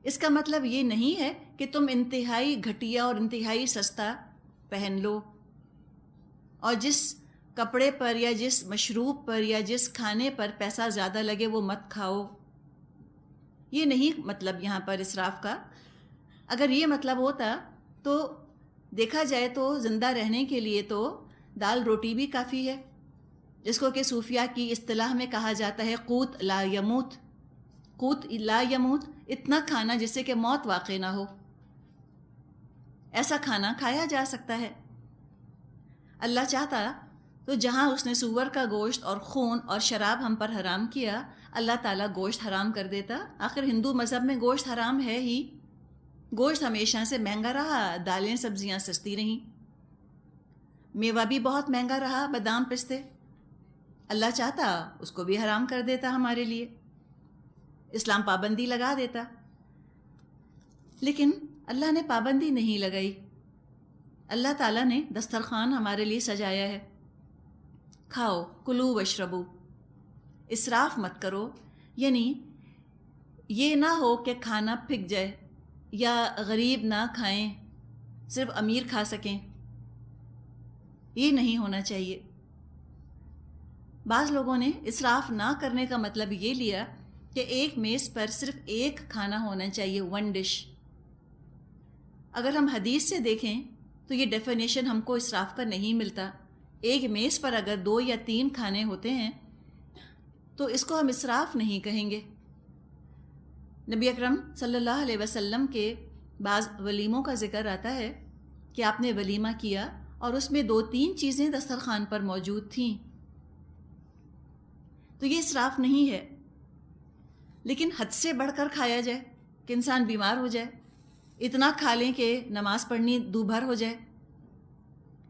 اس کا مطلب یہ نہیں ہے کہ تم انتہائی گھٹیا اور انتہائی سستا پہن لو، اور جس کپڑے پر یا جس مشروب پر یا جس کھانے پر پیسہ زیادہ لگے وہ مت کھاؤ۔ یہ نہیں مطلب یہاں پر اسراف کا۔ اگر یہ مطلب ہوتا تو دیکھا جائے تو زندہ رہنے کے لیے تو دال روٹی بھی کافی ہے، جس کو کہ صوفیہ کی اصطلاح میں کہا جاتا ہے قوت لا یموت۔ قوت لا یموت، اتنا کھانا جس سے کہ موت واقع نہ ہو، ایسا کھانا کھایا جا سکتا ہے۔ اللہ چاہتا تو جہاں اس نے سور کا گوشت اور خون اور شراب ہم پر حرام کیا، اللہ تعالیٰ گوشت حرام کر دیتا۔ آخر ہندو مذہب میں گوشت حرام ہے ہی، گوشت ہمیشہ سے مہنگا رہا، دالیں سبزیاں سستی رہیں، میوہ بھی بہت مہنگا رہا، بادام پستے۔ اللہ چاہتا اس کو بھی حرام کر دیتا ہمارے لیے، اسلام پابندی لگا دیتا، لیکن اللہ نے پابندی نہیں لگائی۔ اللہ تعالیٰ نے دسترخوان ہمارے لیے سجایا ہے، کھاؤ کلو وشربو، اسراف مت کرو۔ یعنی یہ نہ ہو کہ کھانا پھک جائے یا غریب نہ کھائیں، صرف امیر کھا سکیں، یہ نہیں ہونا چاہیے۔ بعض لوگوں نے اسراف نہ کرنے کا مطلب یہ لیا کہ ایک میز پر صرف ایک کھانا ہونا چاہیے، ون ڈش۔ اگر ہم حدیث سے دیکھیں تو یہ ڈیفینیشن ہم کو اسراف کا نہیں ملتا۔ ایک میز پر اگر 2 یا 3 کھانے ہوتے ہیں تو اس کو ہم اسراف نہیں کہیں گے۔ نبی اکرم صلی اللہ علیہ وسلم کے بعض ولیموں کا ذکر آتا ہے کہ آپ نے ولیمہ کیا اور اس میں 2-3 چیزیں دسترخوان پر موجود تھیں، تو یہ اسراف نہیں ہے۔ لیکن حد سے بڑھ کر کھایا جائے کہ انسان بیمار ہو جائے، اتنا کھا لیں کہ نماز پڑھنی دو بھر ہو جائے،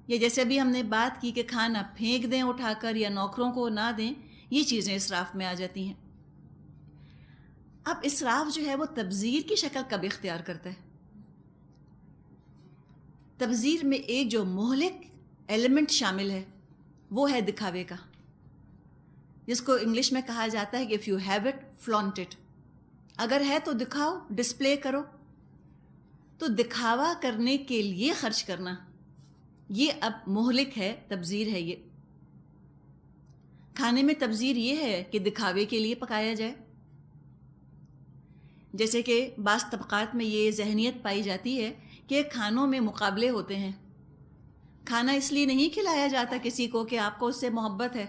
یا جیسے ابھی ہم نے بات کی کہ کھانا پھینک دیں اٹھا کر یا نوکروں کو نہ دیں، یہ چیزیں اسراف میں آ جاتی ہیں۔ اب اسراف جو ہے وہ تبذیر کی شکل کب اختیار کرتا ہے؟ تبذیر میں ایک جو مہلک ایلیمنٹ شامل ہے وہ ہے دکھاوے کا، جس کو انگلش میں کہا جاتا ہے کہ if you have it, flaunt it۔ اگر ہے تو دکھاؤ، ڈسپلے کرو۔ تو دکھاوا کرنے کے لیے خرچ کرنا، یہ اب مہلک ہے، تبذیر ہے۔ یہ کھانے میں تبذیر یہ ہے کہ دکھاوے کے لیے پکایا جائے۔ جیسے کہ بعض طبقات میں یہ ذہنیت پائی جاتی ہے کہ کھانوں میں مقابلے ہوتے ہیں، کھانا اس لیے نہیں کھلایا جاتا کسی کو کہ آپ کو اس سے محبت ہے،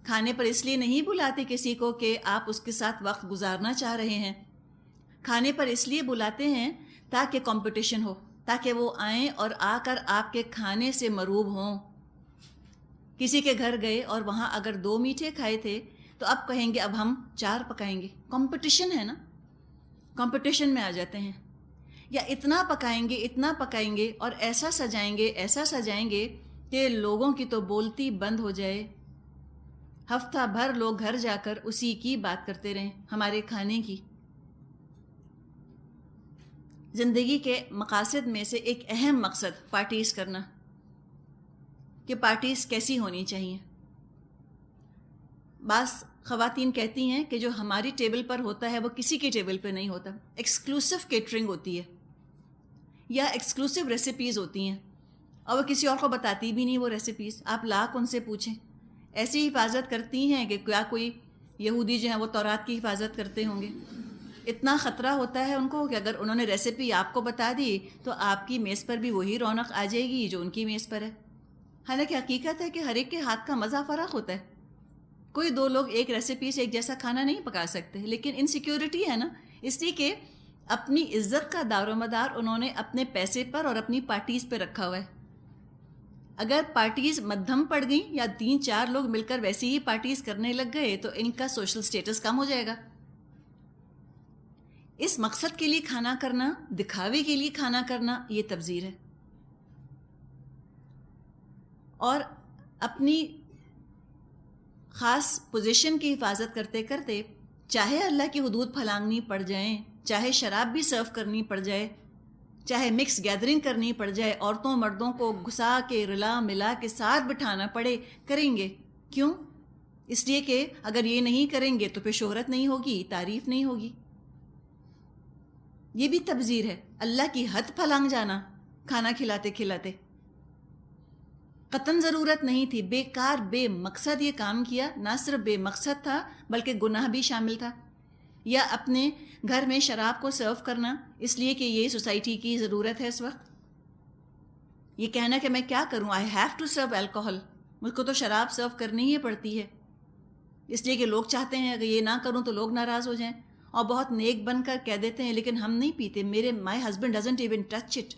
کھانے پر اس لیے نہیں بلاتے کسی کو کہ آپ اس کے ساتھ وقت گزارنا چاہ رہے ہیں، کھانے پر اس لیے بلاتے ہیں تاکہ کمپٹیشن ہو، تاکہ وہ آئیں اور آ کر آپ کے کھانے سے مروب ہوں۔ کسی کے گھر گئے اور وہاں اگر 2 میٹھے کھائے تھے تو اب کہیں گے اب ہم 4 پکائیں گے، کمپٹیشن ہے نا، کمپٹیشن میں آ جاتے ہیں۔ یا اتنا پکائیں گے اور ایسا سجائیں گے کہ لوگوں کی تو بولتی بند ہو جائے، ہفتہ بھر لوگ گھر جا کر اسی کی بات کرتے رہیں، ہمارے کھانے کی۔ زندگی کے مقاصد میں سے ایک اہم مقصد پارٹیز کرنا، کہ پارٹیز کیسی ہونی چاہیے۔ بعض خواتین کہتی ہیں کہ جو ہماری ٹیبل پر ہوتا ہے وہ کسی کی ٹیبل پہ نہیں ہوتا، ایکسکلوسیو کیٹرنگ ہوتی ہے یا ایکسکلوسیو ریسیپیز ہوتی ہیں، اور وہ کسی اور کو بتاتی بھی نہیں وہ ریسیپیز، آپ لاکھ ان سے پوچھیں۔ ایسی حفاظت کرتی ہیں کہ کیا کوئی یہودی جو ہیں وہ تورات کی حفاظت کرتے ہوں گے۔ اتنا خطرہ ہوتا ہے ان کو کہ اگر انہوں نے ریسیپی آپ کو بتا دی تو آپ کی میز پر بھی وہی رونق آ جائے گی جو ان کی میز پر ہے۔ حالانکہ حقیقت ہے کہ ہر ایک کے ہاتھ کا مزہ فرق ہوتا ہے، کوئی 2 لوگ ایک ریسیپی سے ایک جیسا کھانا نہیں پکا سکتے، لیکن انسیکیورٹی ہے نا، اس لیے کہ اپنی عزت کا دار و مدار انہوں نے اپنے پیسے پر اور اپنی پارٹیز پہ رکھا ہوا ہے۔ اگر پارٹیز مدھم پڑ گئیں یا 3-4 لوگ مل کر ویسی ہی پارٹیز کرنے لگ گئے تو ان کا سوشل سٹیٹس کم ہو جائے گا۔ اس مقصد کے لیے کھانا کرنا، دکھاوے کے لیے کھانا کرنا، یہ تبذیر ہے۔ اور اپنی خاص پوزیشن کی حفاظت کرتے کرتے چاہے اللہ کی حدود پھلانگنی پڑ جائیں، چاہے شراب بھی سرو کرنی پڑ جائے، چاہے مکس گیدرنگ کرنی پڑ جائے، عورتوں مردوں کو گھسا کے رلا ملا کے ساتھ بٹھانا پڑے، کریں گے۔ کیوں؟ اس لیے کہ اگر یہ نہیں کریں گے تو پھر شہرت نہیں ہوگی، تعریف نہیں ہوگی۔ یہ بھی تبذیر ہے، اللہ کی حد پھلانگ جانا کھانا کھلاتے کھلاتے. قطعاً ضرورت نہیں تھی، بیکار بے مقصد یہ کام کیا. نہ صرف بے مقصد تھا بلکہ گناہ بھی شامل تھا. یا اپنے گھر میں شراب کو سرو کرنا اس لیے کہ یہ سوسائٹی کی ضرورت ہے اس وقت. یہ کہنا کہ میں کیا کروں، I have to serve alcohol, مجھ کو تو شراب سرو کرنی ہی پڑتی ہے اس لیے کہ لوگ چاہتے ہیں اگر یہ نہ کروں تو لوگ ناراض ہو جائیں. اور بہت نیک بن کر کہہ دیتے ہیں لیکن ہم نہیں پیتے، my husband doesn't even touch it,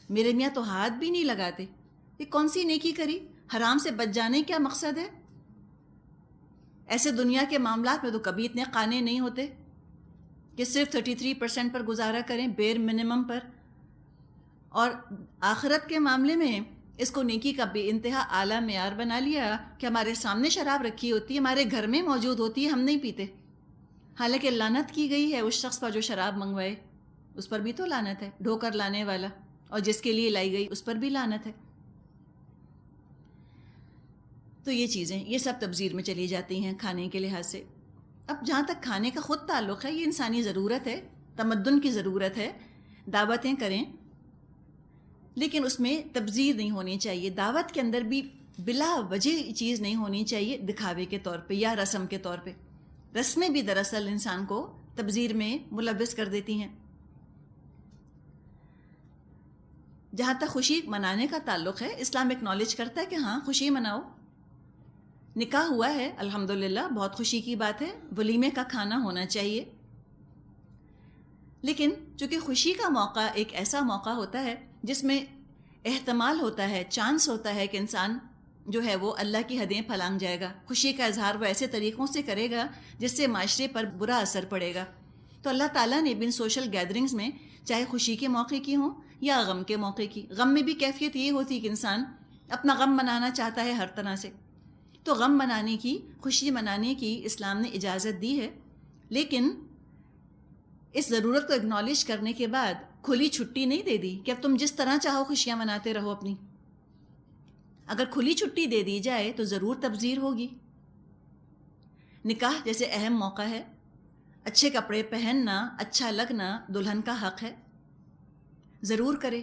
میرے میاں تو ہاتھ بھی نہیں لگاتے. یہ کون سی نیکی کری؟ حرام سے بچ جانے کیا مقصد ہے؟ ایسے دنیا کے معاملات میں تو کبھی اتنے قانے نہیں ہوتے کہ صرف 33% پر گزارا کریں، بیر منیمم پر. اور آخرت کے معاملے میں اس کو نیکی کا بے انتہا اعلیٰ معیار بنا لیا کہ ہمارے سامنے شراب رکھی ہوتی ہے، ہمارے گھر میں موجود ہوتی ہے، ہم نہیں پیتے. حالانکہ لعنت کی گئی ہے اس شخص پر جو شراب منگوائے، اس پر بھی تو لعنت ہے، ڈھو کر لانے والا، اور جس کے لیے لائی گئی اس پر بھی لعنت ہے. تو یہ چیزیں یہ سب تبذیر میں چلی جاتی ہیں کھانے کے لحاظ سے. اب جہاں تک کھانے کا خود تعلق ہے، یہ انسانی ضرورت ہے، تمدن کی ضرورت ہے. دعوتیں کریں لیکن اس میں تبذیر نہیں ہونی چاہیے. دعوت کے اندر بھی بلا وجہ چیز نہیں ہونی چاہیے دکھاوے کے طور پہ یا رسم کے طور پہ. رسمیں بھی دراصل انسان کو تبذیر میں ملوث کر دیتی ہیں. جہاں تک خوشی منانے کا تعلق ہے، اسلام ایکنالج کرتا ہے کہ ہاں خوشی مناؤ. نکاح ہوا ہے الحمدللہ، بہت خوشی کی بات ہے، ولیمے کا کھانا ہونا چاہیے. لیکن چونکہ خوشی کا موقع ایک ایسا موقع ہوتا ہے جس میں احتمال ہوتا ہے، چانس ہوتا ہے کہ انسان جو ہے وہ اللہ کی حدیں پھلانگ جائے گا. خوشی کا اظہار وہ ایسے طریقوں سے کرے گا جس سے معاشرے پر برا اثر پڑے گا. تو اللہ تعالیٰ نے بھی سوشل گیدرنگز میں چاہے خوشی کے موقع کی ہوں یا غم کے موقع کی، غم میں بھی کیفیت یہ ہوتی کہ انسان اپنا غم منانا چاہتا ہے ہر طرح سے. تو غم منانے کی، خوشی منانے کی اسلام نے اجازت دی ہے، لیکن اس ضرورت کو اگنالج کرنے کے بعد کھلی چھٹی نہیں دے دی کہ اب تم جس طرح چاہو خوشیاں مناتے رہو اپنی. اگر کھلی چھٹی دے دی جائے تو ضرور تبذیر ہوگی. نکاح جیسے اہم موقع ہے، اچھے کپڑے پہننا، اچھا لگنا دلہن کا حق ہے، ضرور کرے.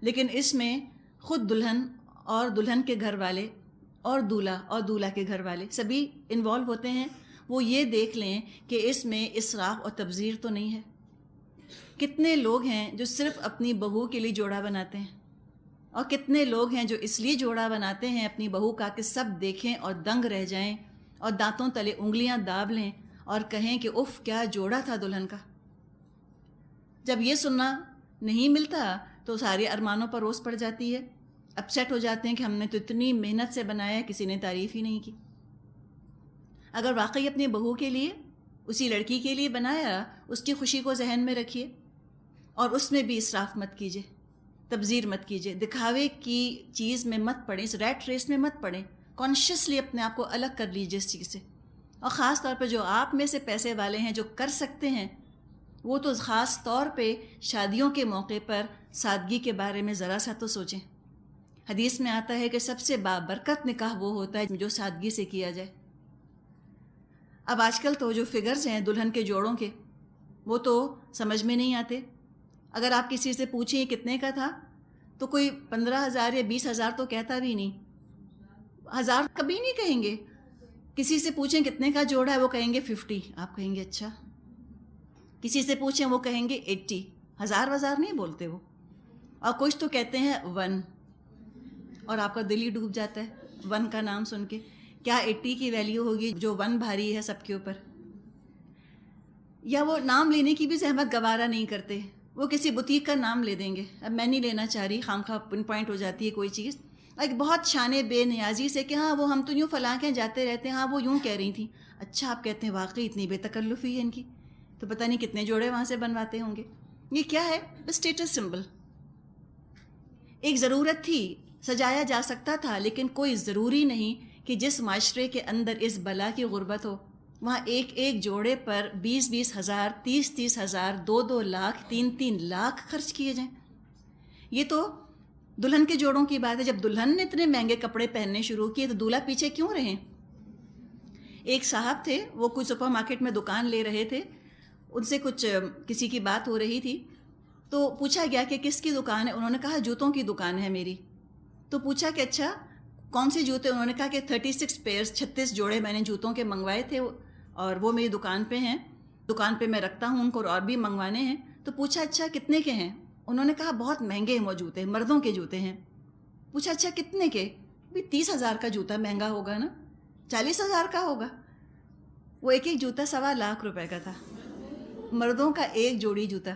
لیکن اس میں خود دلہن اور دلہن کے گھر والے اور دولہا کے گھر والے سبھی انوالو ہوتے ہیں. وہ یہ دیکھ لیں کہ اس میں اسراف اور تبذیر تو نہیں ہے. کتنے لوگ ہیں جو صرف اپنی بہو کے لیے جوڑا بناتے ہیں، اور کتنے لوگ ہیں جو اس لیے جوڑا بناتے ہیں اپنی بہو کا کہ سب دیکھیں اور دنگ رہ جائیں اور دانتوں تلے انگلیاں داب لیں اور کہیں کہ اف کیا جوڑا تھا دلہن کا. جب یہ سننا نہیں ملتا تو سارے ارمانوں پر روز پڑ جاتی ہے. اپسیٹ ہو جاتے ہیں کہ ہم نے تو اتنی محنت سے بنایا، کسی نے تعریف ہی نہیں کی. اگر واقعی اپنی بہو کے لیے، اسی لڑکی کے لیے بنایا، اس کی خوشی کو ذہن میں رکھیے اور اس میں بھی اسراف مت کیجیے، تبذیر مت کیجیے، دکھاوے کی چیز میں مت پڑیں، اس ریٹ ریس میں مت پڑیں. کانشیسلی اپنے آپ کو الگ کر لیجیے اس چیز سے. اور خاص طور پہ جو آپ میں سے پیسے والے ہیں، جو کر سکتے ہیں، وہ تو خاص طور پہ شادیوں کے موقع پر سادگی کے بارے میں ذرا سا تو سوچیں. حدیث میں آتا ہے کہ سب سے بابرکت نکاح وہ ہوتا ہے جو سادگی سے کیا جائے. اب آج کل تو جو فگرز ہیں دلہن کے جوڑوں کے، وہ تو سمجھ میں نہیں آتے. اگر آپ کسی سے پوچھیں کتنے کا تھا تو کوئی 15,000 یا 20,000 تو کہتا بھی نہیں، 1,000 کبھی نہیں کہیں گے. کسی سے پوچھیں کتنے کا جوڑا ہے، وہ کہیں گے 50. آپ کہیں گے اچھا. کسی سے پوچھیں وہ کہیں گے 80. 1,000 نہیں بولتے وہ. اور کچھ تو کہتے ہیں 1، اور آپ کا دل ہی ڈوب جاتا ہے 1 کا نام سن کے. کیا 80 کی ویلیو ہوگی جو 1 بھاری ہے سب کے اوپر. یا وہ نام لینے کی بھی زحمت گوارا نہیں کرتے، وہ کسی بوتیک کا نام لے دیں گے. اب میں نہیں لینا چاہ رہی، خام خواہ پن پوائنٹ ہو جاتی ہے کوئی چیز ایک بہت شانے بے نیازی سے کہ ہاں وہ ہم تو یوں فلاں کے جاتے رہتے ہیں، ہاں وہ یوں کہہ رہی تھیں. اچھا، آپ کہتے ہیں واقعی اتنی بے تکلفی ہے ان کی، تو پتہ نہیں کتنے جوڑے وہاں سے بنواتے ہوں گے. یہ کیا ہے؟ Status symbol. ایک ضرورت تھی، سجایا جا سکتا تھا، لیکن کوئی ضروری نہیں کہ جس معاشرے کے اندر اس بلا کی غربت ہو وہاں ایک ایک جوڑے پر 20-20 ہزار، 30-30 ہزار، 2-2 لاکھ، 3-3 لاکھ خرچ کیے جائیں. یہ تو دلہن کے جوڑوں کی بات ہے. جب دلہن نے اتنے مہنگے کپڑے پہننے شروع کیے تو دولہا پیچھے کیوں رہے؟ ایک صاحب تھے، وہ کوئی سپر مارکیٹ میں دکان لے رہے تھے. ان سے کچھ کسی کی بات ہو رہی تھی، تو پوچھا گیا کہ کس کی دکان ہے؟ انہوں نے کہا جوتوں کی دکان ہے میری. تو پوچھا کہ اچھا کون سے جوتے؟ انہوں نے کہا کہ 36 پیئرز 36 جوڑے میں نے جوتوں کے منگوائے تھے اور وہ میری دکان پہ ہیں، دکان پہ میں رکھتا ہوں ان کو اور بھی منگوانے ہیں. تو پوچھا اچھا کتنے کے ہیں؟ انہوں نے کہا بہت مہنگے ہیں وہ جوتے، مردوں کے جوتے ہیں. پوچھا اچھا کتنے کے؟ بھی 30,000 کا جوتا مہنگا ہوگا نا، 40,000 کا ہوگا. وہ ایک ایک جوتا 1.25 روپے کا تھا، مردوں کا ایک جوڑی جوتا.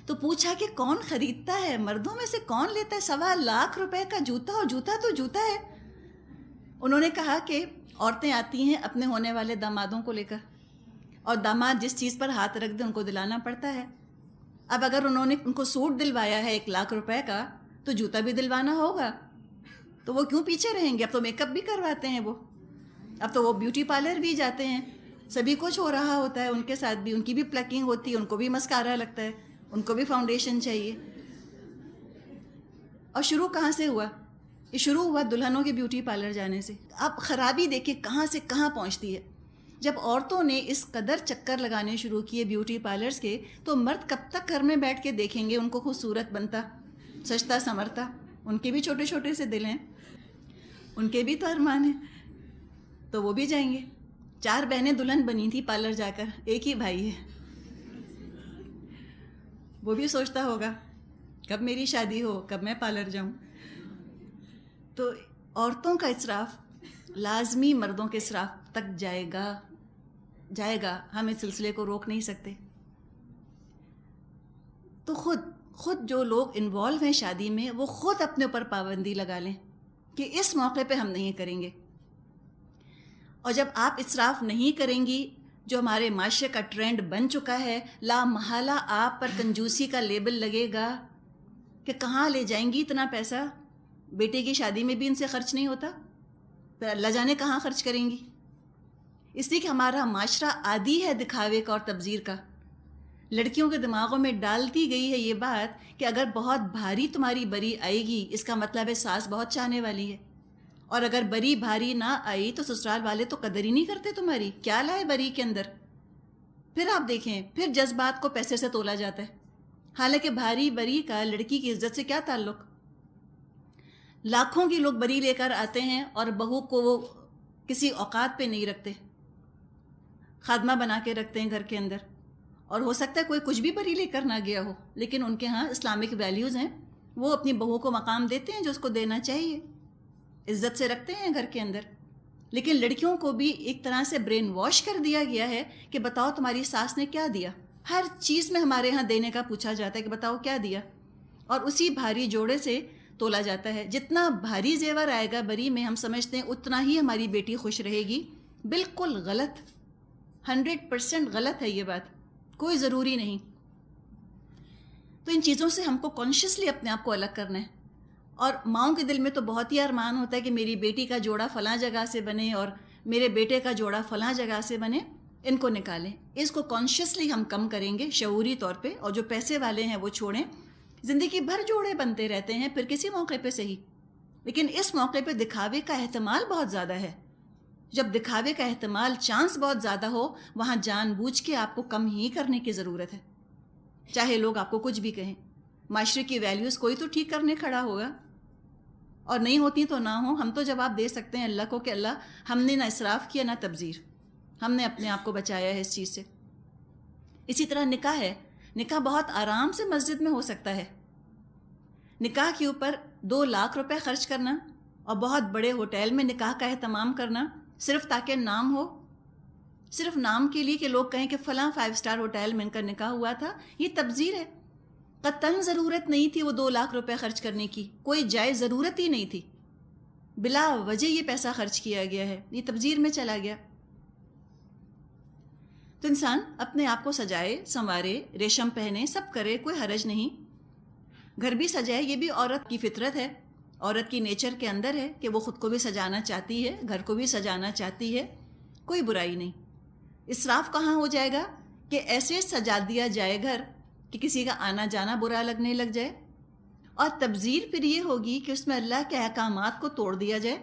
تو پوچھا کہ کون خریدتا ہے، مردوں میں سے کون لیتا ہے 1.25 روپے کا جوتا؟ اور جوتا تو جوتا ہے. انہوں نے کہا کہ عورتیں آتی ہیں اپنے ہونے والے دامادوں کو لے کر، اور داماد جس چیز پر ہاتھ رکھ دے ان کو دلانا پڑتا ہے. اب اگر انہوں نے ان کو سوٹ دلوایا ہے 1,00,000 روپے کا، تو جوتا بھی دلوانا ہوگا. تو وہ کیوں پیچھے رہیں گے؟ اب تو میک اپ بھی کرواتے ہیں وہ، اب تو وہ بیوٹی پارلر بھی جاتے ہیں، سبھی کچھ ہو رہا ہوتا ہے ان کے ساتھ بھی. ان کی بھی پلکنگ ہوتی ہے، ان کو بھی مسکارا لگتا ہے، ان کو بھی فاؤنڈیشن چاہیے. اور شروع کہاں سے ہوا؟ یہ شروع ہوا دلہنوں کے بیوٹی پارلر جانے سے. اب خرابی دیکھیں کہاں سے کہاں پہنچتی ہے. جب عورتوں نے اس قدر چکر لگانے شروع کیے بیوٹی پارلرز کے، تو مرد کب تک گھر میں بیٹھ کے دیکھیں گے ان کو خوبصورت بنتا، سجتا سنورتا؟ ان کے بھی چھوٹے چھوٹے سے دل ہیں، ان کے بھی تو ارمان ہیں، تو وہ بھی جائیں گے. 4 بہنیں دلہن بنی تھی پارلر جا کر، ایک ہی بھائی ہے. وہ بھی سوچتا ہوگا کب میری شادی ہو، کب میں پارلر جاؤں. تو عورتوں کا اسراف لازمی مردوں کے اسراف تک جائے گا. ہم اس سلسلے کو روک نہیں سکتے. تو خود جو لوگ انوالو ہیں شادی میں، وہ خود اپنے اوپر پابندی لگا لیں کہ اس موقع پہ ہم نہیں کریں گے. اور جب آپ اسراف نہیں کریں گی، جو ہمارے معاشرے کا ٹرینڈ بن چکا ہے، لا محالہ آپ پر کنجوسی کا لیبل لگے گا کہ کہاں لے جائیں گی اتنا پیسہ؟ بیٹے کی شادی میں بھی ان سے خرچ نہیں ہوتا، پھر اللہ جانے کہاں خرچ کریں گی. اس لیے کہ ہمارا معاشرہ عادی ہے دکھاوے کا اور تبذیر کا. لڑکیوں کے دماغوں میں ڈال دی گئی ہے یہ بات کہ اگر بہت بھاری تمہاری بری آئے گی، اس کا مطلب ہے ساس بہت چاہنے والی ہے، اور اگر بری بھاری نہ آئی تو سسرال والے تو قدر ہی نہیں کرتے تمہاری. کیا لائے بری کے اندر؟ پھر آپ دیکھیں، پھر جذبات کو پیسے سے تولا جاتا ہے، حالانکہ بھاری بری کا لڑکی کی عزت سے کیا تعلق؟ لاکھوں کی لوگ بری لے کر آتے ہیں اور بہو کو وہ کسی اوقات پہ نہیں رکھتے، خادمہ بنا کے رکھتے ہیں گھر کے اندر. اور ہو سکتا ہے کوئی کچھ بھی بری لے کر نہ گیا ہو، لیکن ان کے ہاں اسلامک ویلیوز ہیں، وہ اپنی بہو کو مقام دیتے ہیں جو اس کو دینا چاہیے، عزت سے رکھتے ہیں گھر کے اندر. لیکن لڑکیوں کو بھی ایک طرح سے برین واش کر دیا گیا ہے کہ بتاؤ تمہاری ساس نے کیا دیا. ہر چیز میں ہمارے ہاں دینے کا پوچھا جاتا ہے کہ بتاؤ کیا دیا، اور اسی بھاری جوڑے سے تولا جاتا ہے. جتنا بھاری زیور آئے گا بری میں، ہم سمجھتے ہیں اتنا ہی ہماری بیٹی خوش رہے گی. بالکل غلط، 100% غلط ہے یہ بات، کوئی ضروری نہیں. تو ان چیزوں سے ہم کو کانشیسلی اپنے آپ کو الگ کرنا ہے. اور ماؤں کے دل میں تو بہت ہی ارمان ہوتا ہے کہ میری بیٹی کا جوڑا فلاں جگہ سے بنے اور میرے بیٹے کا جوڑا فلاں جگہ سے بنے. ان کو نکالیں، اس کو کانشیسلی ہم کم کریں گے شعوری طور پہ. اور جو پیسے والے ہیں وہ چھوڑیں. زندگی بھر جوڑے بنتے رہتے ہیں، پھر کسی موقع پہ صحیح، لیکن اس موقع پہ دکھاوے کا احتمال بہت زیادہ ہے. جب دکھاوے کا احتمال، چانس بہت زیادہ ہو، وہاں جان بوجھ کے آپ کو کم ہی کرنے کی ضرورت ہے. چاہے لوگ آپ کو کچھ بھی کہیں، معاشرے کی ویلیوز کوئی تو ٹھیک کرنے کھڑا ہوگا، اور نہیں ہوتی تو نہ ہو. ہم تو جواب دے سکتے ہیں اللہ کو کہ اللہ، ہم نے نہ اسراف کیا نہ تبذیر، ہم نے اپنے آپ کو بچایا ہے اس چیز سے. اسی طرح نکاح ہے. نکاح بہت آرام سے مسجد میں ہو سکتا ہے. نکاح کے اوپر 2 لاکھ روپے خرچ کرنا اور بہت بڑے ہوٹل میں نکاح کا اہتمام کرنا، صرف تاکہ نام ہو، صرف نام کے لیے کہ لوگ کہیں کہ فلاں 5 اسٹار ہوٹل میں ان کا نکاح ہوا تھا. یہ تبذیر ہے. قطعاً ضرورت نہیں تھی وہ 2 لاکھ روپے خرچ کرنے کی، کوئی جائز ضرورت ہی نہیں تھی، بلا وجہ یہ پیسہ خرچ کیا گیا ہے، یہ تبذیر میں چلا گیا. تو انسان اپنے آپ کو سجائے، سنوارے، ریشم پہنے، سب کرے، کوئی حرج نہیں. گھر بھی سجائے، یہ بھی عورت کی فطرت ہے، عورت کی نیچر کے اندر ہے کہ وہ خود کو بھی سجانا چاہتی ہے، گھر کو بھی سجانا چاہتی ہے، کوئی برائی نہیں. اسراف کہاں ہو جائے گا کہ ایسے سجا دیا جائے گھر کہ کسی کا آنا جانا برا لگنے لگ جائے. اور تبذیر پھر یہ ہوگی کہ اس میں اللہ کے احکامات کو توڑ دیا جائے،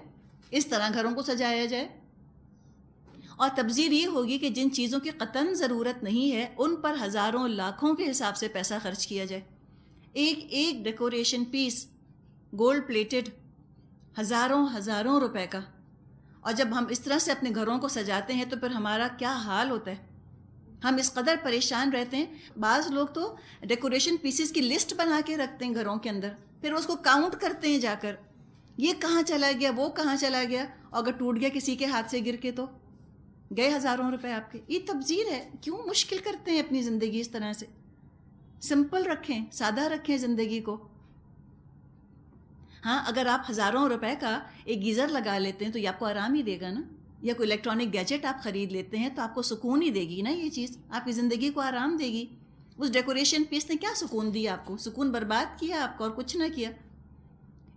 اس طرح گھروں کو سجایا جائے. اور تبذیر یہ ہوگی کہ جن چیزوں کی قطعاً ضرورت نہیں ہے ان پر ہزاروں لاکھوں کے حساب سے پیسہ خرچ کیا جائے. ایک ایک ڈیکوریشن پیس گولڈ پلیٹڈ ہزاروں روپے کا. اور جب ہم اس طرح سے اپنے گھروں کو سجاتے ہیں تو پھر ہمارا کیا حال ہوتا ہے. ہم اس قدر پریشان رہتے ہیں. بعض لوگ تو ڈیکوریشن پیسز کی لسٹ بنا کے رکھتے ہیں گھروں کے اندر, پھر اس کو کاؤنٹ کرتے ہیں جا کر, یہ کہاں چلا گیا, وہ کہاں چلا گیا, اور اگر ٹوٹ گیا کسی کے ہاتھ سے گر کے تو گئے ہزاروں روپے آپ کے. یہ تبذیر ہے. کیوں مشکل کرتے ہیں اپنی زندگی اس طرح سے؟ سمپل رکھیں, سادہ رکھیں زندگی کو. ہاں, اگر آپ ہزاروں روپے کا ایک گیزر لگا لیتے ہیں تو یہ آپ کو آرام ہی دے گا نا, یا کوئی الیکٹرانک گیجٹ آپ خرید لیتے ہیں تو آپ کو سکون ہی دے گی نا, یہ چیز آپ کی زندگی کو آرام دے گی. اس ڈیکوریشن پیس نے کیا سکون دیا آپ کو؟ سکون برباد کیا آپ کو اور کچھ نہ کیا.